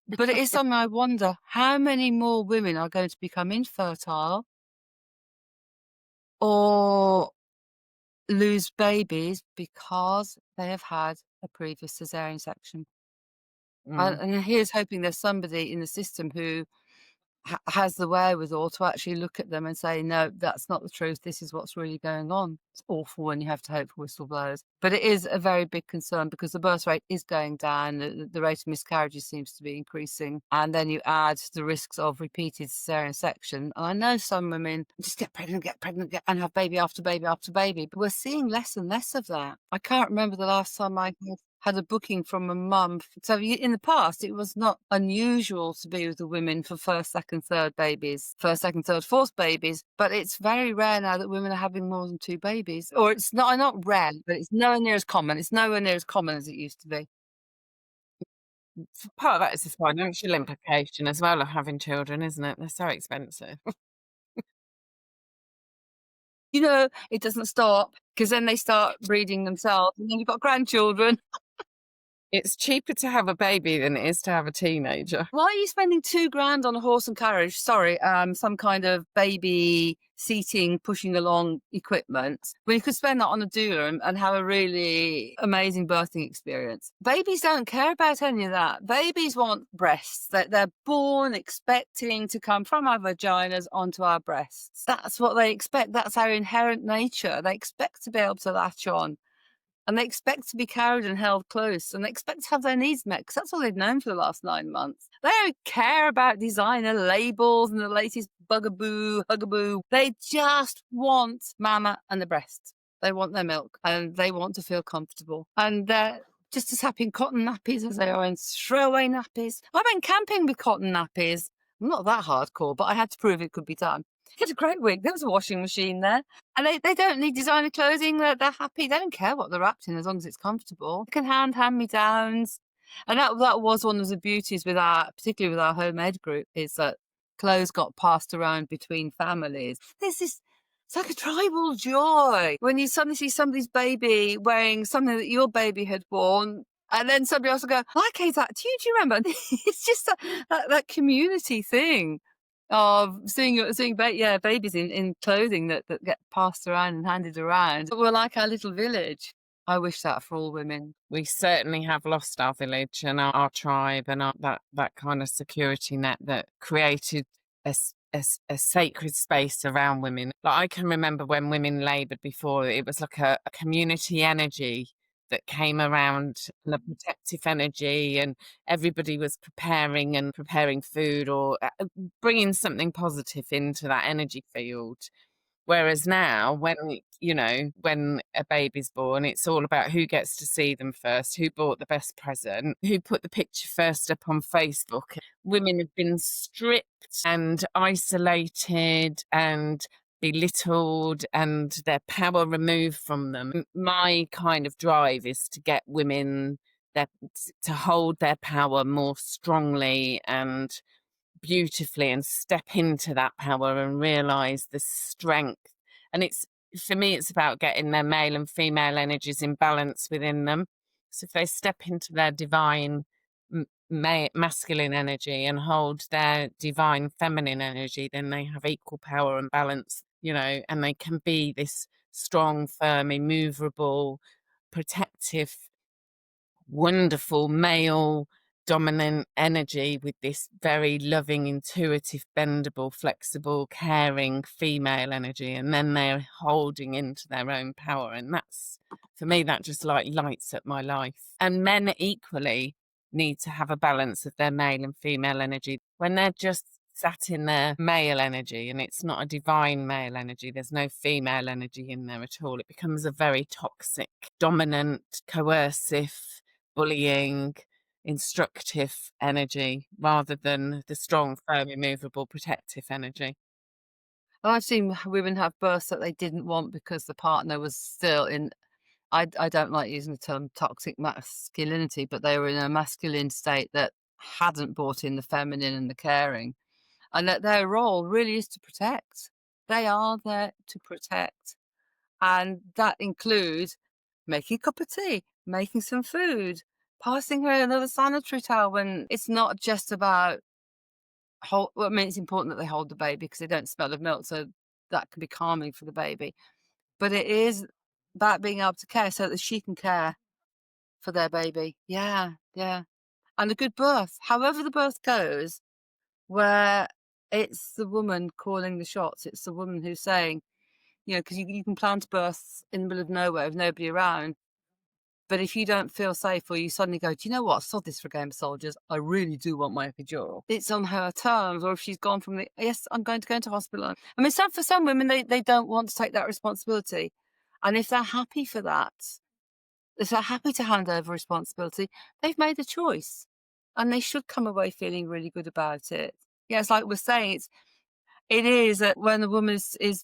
but it is something I wonder, how many more women are going to become infertile or lose babies because they have had a previous cesarean section? Mm. And here's hoping there's somebody in the system who has the wherewithal to actually look at them and say, "No, that's not the truth. This is what's really going on." It's awful when you have to hope for whistleblowers, but it is a very big concern because the birth rate is going down. The rate of miscarriages seems to be increasing, and then you add the risks of repeated cesarean section. And I know some women just get pregnant, and have baby after baby after baby, but we're seeing less and less of that. I can't remember the last time I had a booking from a mum. So in the past, it was not unusual to be with the women for first, second, third babies, first, second, third, fourth babies. But it's very rare now that women are having more than two babies. Or it's not rare, but it's nowhere near as common. It's nowhere near as common as it used to be. Part of that is the financial implication as well of having children, isn't it? They're so expensive. It doesn't stop because then they start breeding themselves and then you've got grandchildren. It's cheaper to have a baby than it is to have a teenager. Why are you spending 2 grand on a horse and carriage? Sorry, some kind of baby seating, pushing along equipment, when you could spend that on a doula and have a really amazing birthing experience. Babies don't care about any of that. Babies want breasts. They're born expecting to come from our vaginas onto our breasts. That's what they expect. That's our inherent nature. They expect to be able to latch on. And they expect to be carried and held close, and they expect to have their needs met because that's all they've known for the last 9 months. They don't care about designer labels and the latest bugaboo, hugaboo. They just want mama and the breast. They want their milk and they want to feel comfortable. And they're just as happy in cotton nappies as they are in throwaway nappies. I went camping with cotton nappies. I'm not that hardcore, but I had to prove it could be done. It's a great week. There was a washing machine there. And they don't need designer clothing. They're happy. They don't care what they're wrapped in as long as it's comfortable. They can hand-me-downs. And that was one of the beauties with particularly with our home ed group, is that clothes got passed around between families. It's like a tribal joy when you suddenly see somebody's baby wearing something that your baby had worn. And then somebody else will go, I gave that to you. Do you remember? It's just that community thing of babies in clothing that get passed around and handed around. We're like our little village. I wish that for all women. We certainly have lost our village and our tribe and that kind of security net that created a sacred space around women. Like I can remember when women laboured before, it was like a community energy that came around, and a protective energy, and everybody was preparing food or bringing something positive into that energy field. Whereas now, when a baby's born, it's all about who gets to see them first, who bought the best present, who put the picture first up on Facebook. Women have been stripped and isolated and belittled and their power removed from them. My kind of drive is to get women their, to hold their power more strongly and beautifully and step into that power and realize the strength. And it's for me, it's about getting their male and female energies in balance within them. So if they step into their divine masculine energy and hold their divine feminine energy, then they have equal power and balance, and they can be this strong, firm, immovable, protective, wonderful male dominant energy with this very loving, intuitive, bendable, flexible, caring female energy. And then they're holding into their own power. And that's, for me, that just like lights up my life. And men equally need to have a balance of their male and female energy. When they're just sat in their male energy and it's not a divine male energy, there's no female energy in there at all. It becomes a very toxic, dominant, coercive, bullying, instructive energy rather than the strong, firm, immovable, protective energy. I've seen women have births that they didn't want because the partner was still in. I don't like using the term toxic masculinity, but they were in a masculine state that hadn't brought in the feminine and the caring, and that their role really is to protect. They are there to protect. And that includes making a cup of tea, making some food, passing her another sanitary towel when it's not just about well, I mean, it's important that they hold the baby because they don't smell of milk, so that can be calming for the baby. But it is about being able to care so that she can care for their baby. Yeah, yeah. And a good birth, however the birth goes, where it's the woman calling the shots, it's the woman who's saying, because you can plan to birth in the middle of nowhere with nobody around. But if you don't feel safe or you suddenly go, "Do you know what? Sod this for a game of soldiers. I really do want my epidural." It's on her terms. Or if she's gone from the, "Yes, I'm going to go into hospital." I mean, for some women, they don't want to take that responsibility. And if they're happy for that, if they're happy to hand over responsibility, they've made a choice. And they should come away feeling really good about it. Yeah, it's like we're saying, it is that when the woman is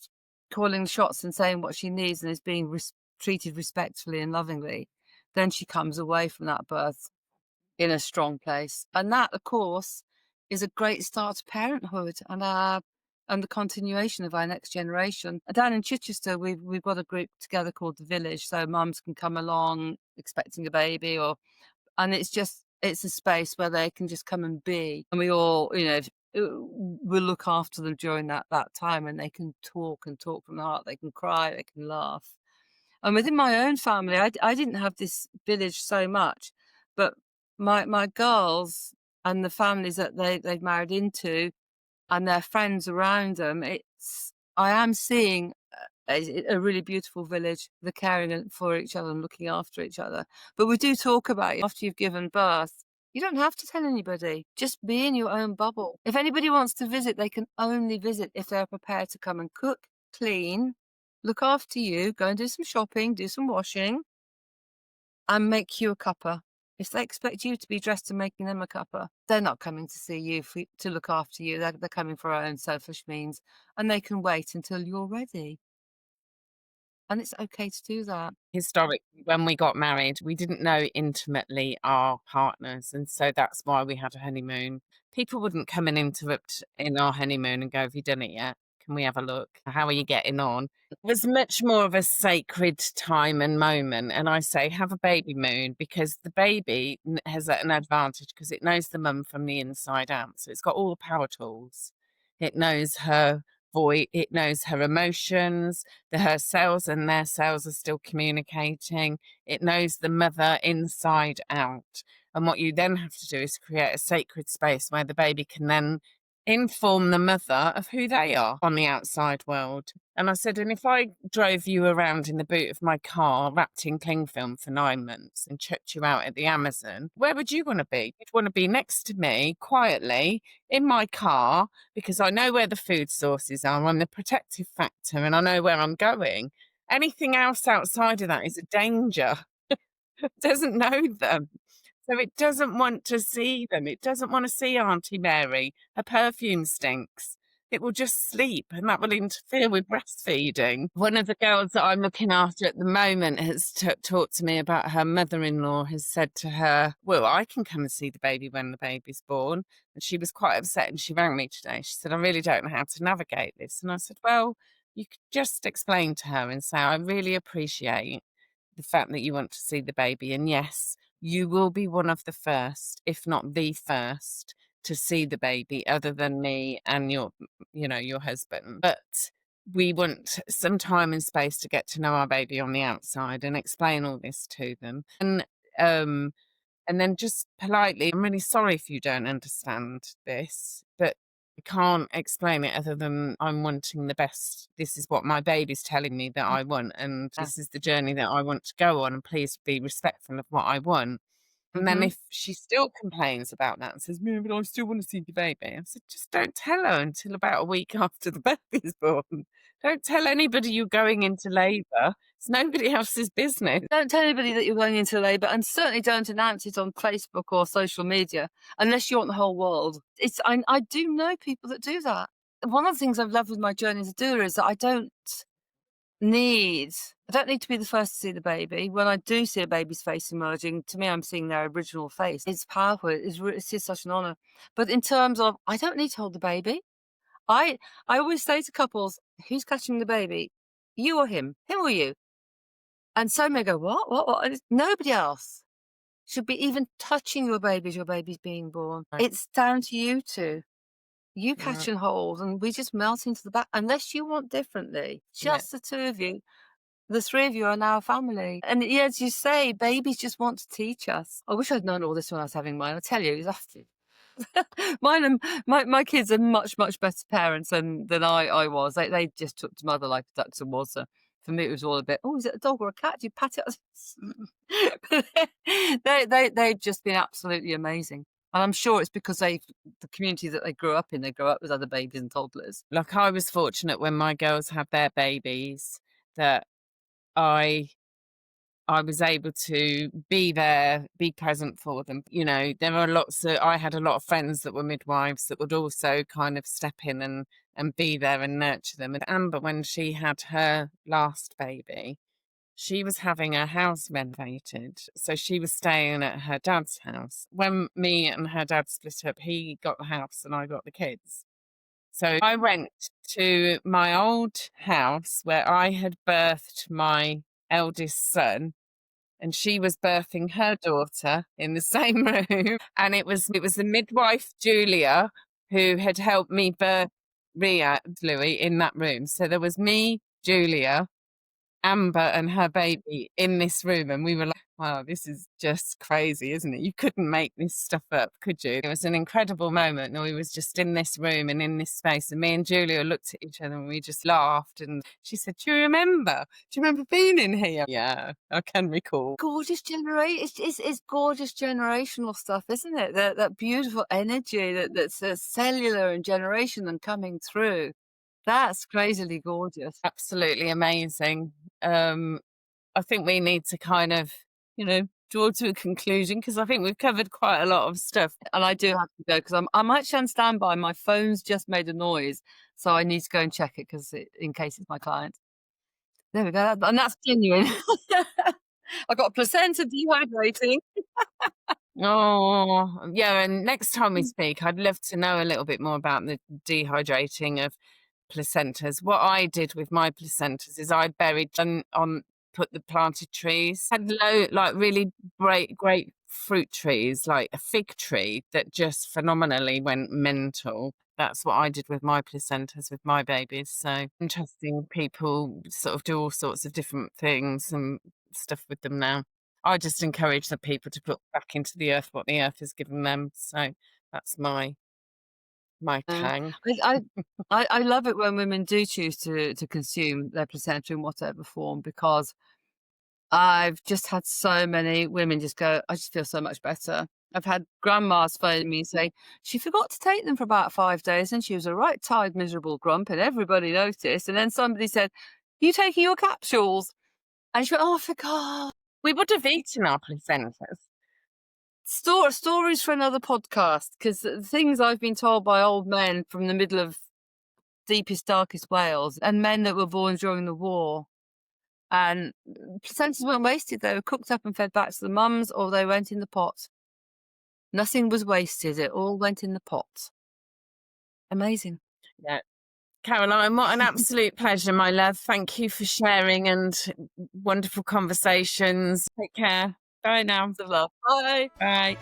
calling the shots and saying what she needs and is being treated respectfully and lovingly, then she comes away from that birth in a strong place. And that, of course, is a great start to parenthood and the continuation of our next generation. Down in Chichester, we've got a group together called the Village, so mums can come along expecting a baby, and it's a space where they can just come and be, and we all, will look after them during that time, and they can talk and talk from the heart. They can cry, they can laugh. And within my own family, I didn't have this village so much, but my girls and the families that they've married into and their friends around them, I am seeing a really beautiful village, the caring for each other and looking after each other. But we do talk about it after you've given birth. You don't have to tell anybody. Just be in your own bubble. If anybody wants to visit, they can only visit if they're prepared to come and cook, clean, look after you, go and do some shopping, do some washing, and make you a cuppa. If they expect you to be dressed and making them a cuppa, they're not coming to see you to look after you. They're coming for our own selfish means, and they can wait until you're ready. And it's okay to do that. Historically, when we got married, we didn't know intimately our partners, and so that's why we had a honeymoon. People wouldn't come and interrupt in our honeymoon and go, "Have you done it yet? Can we have a look? How are you getting on?" It was much more of a sacred time and moment, and I say, have a baby moon because the baby has an advantage because it knows the mum from the inside out, so it's got all the power tools. It knows her voice, it knows her emotions, her cells and their cells are still communicating. It knows the mother inside out. And what you then have to do is create a sacred space where the baby can then inform the mother of who they are on the outside world. And I said, and if I drove you around in the boot of my car wrapped in cling film for 9 months and chucked you out at the Amazon, where would you want to be? You'd want to be next to me quietly in my car because I know where the food sources are. I'm the protective factor and I know where I'm going. Anything else outside of that is a danger. It doesn't know them. So it doesn't want to see them. It doesn't want to see Auntie Mary. Her perfume stinks. It will just sleep and that will interfere with breastfeeding. One of the girls that I'm looking after at the moment has talked to me about her mother-in-law has said to her, well, I can come and see the baby when the baby's born. And she was quite upset and she rang me today. She said, I really don't know how to navigate this. And I said, well, you could just explain to her and say, I really appreciate the fact that you want to see the baby. And yes, you will be one of the first, if not the first, to see the baby other than me and your husband. But we want some time and space to get to know our baby on the outside and explain all this to them. Um and then just politely, I'm really sorry if you don't understand this, but I can't explain it other than I'm wanting the best. This is what my baby's telling me that I want, and Yeah. this is the journey that I want to go on, and please be respectful of what I want. And then Mhm. if she still complains about that and says, "No, but I still want to see the baby," I said, "Just don't tell her until about a week after the baby's born. Don't tell anybody you're going into labour. It's nobody else's business." Don't tell anybody that you're going into labour, and certainly don't announce it on Facebook or social media unless you want the whole world. I do know people that do that. One of the things I've loved with my journey as a doula is that need I don't need to be the first to see the baby. When I do see a baby's face emerging, to me, I'm seeing their original face. It's powerful. It's just such an honour. But in terms of, I don't need to hold the baby. I I always say to couples, "Who's catching the baby? You or him? Him or you?" And so may go, "What? What?" And it's nobody else should be even touching your baby as your baby's being born. Right. It's down to you two. You Yeah. catch and hold, and we just melt into the back unless you want differently. Yeah. Just the two of you. The three of you are now a family. And yeah, as you say, babies just want to teach us. I wish I'd known all this when I was having mine. I tell you, it's often. Mine and my kids are much, much better parents than I was. They just took to mother like ducks and water. For me, it was all a bit, oh, is it a dog or a cat? Do you pat it? They've just been absolutely amazing. And I'm sure it's because the community that they grew up in, they grew up with other babies and toddlers. Like, I was fortunate when my girls had their babies that I I was able to be there, be present for them. You know, there are lots of I had a lot of friends that were midwives that would also kind of step in and be there and nurture them. And Amber, when she had her last baby, she was having her house renovated. So she was staying at her dad's house. When me and her dad split up, he got the house and I got the kids. So I went to my old house where I had birthed my eldest son, and she was birthing her daughter in the same room. And it was the midwife Julia who had helped me birth Ria Louis in that room. So there was me, Julia, Amber and her baby in this room, and we were like, wow, this is just crazy, isn't it? You couldn't make this stuff up, could you? It was an incredible moment, and we was just in this room and in this space, and me and Julia looked at each other and we just laughed, and she said, do you remember? Do you remember being in here? Yeah, I can recall. Gorgeous it's gorgeous generational stuff, isn't it? That beautiful energy that's cellular and generation and coming through. That's crazily gorgeous. Absolutely amazing. Um, I think we need to kind of, draw to a conclusion because I think we've covered quite a lot of stuff. And I do have to go because I'm actually on standby. My phone's just made a noise, so I need to go and check it because in case it's my client. There we go, and that's genuine. I got a placenta dehydrating. Oh, yeah, and next time we speak, I'd love to know a little bit more about the dehydrating of placentas. What I did with my placentas is I buried on put the planted trees. Had like really great fruit trees, like a fig tree that just phenomenally went mental. That's what I did with my placentas with my babies. So interesting, people sort of do all sorts of different things and stuff with them now. I just encourage the people to put back into the earth what the earth has given them. So that's my Uh, tang. I I love it when women do choose to consume their placenta in whatever form because I've just had so many women just go, "I just feel so much better." I've had grandmas phone me and say, "She forgot to take them for about 5 days, and she was a right tired, miserable grump, and everybody noticed." And then somebody said, "You taking your capsules?" And she went, "Oh, I forgot." We would have eaten our placentas. Stories for another podcast, because the things I've been told by old men from the middle of deepest, darkest Wales, and men that were born during the war. And placentas weren't wasted. They were cooked up and fed back to the mums, or they went in the pot. Nothing was wasted. It all went in the pot. Amazing. Yeah. Caroline, what an absolute pleasure, my love. Thank you for sharing and wonderful conversations. Take care. Bye now. Lots of love. Bye. Bye.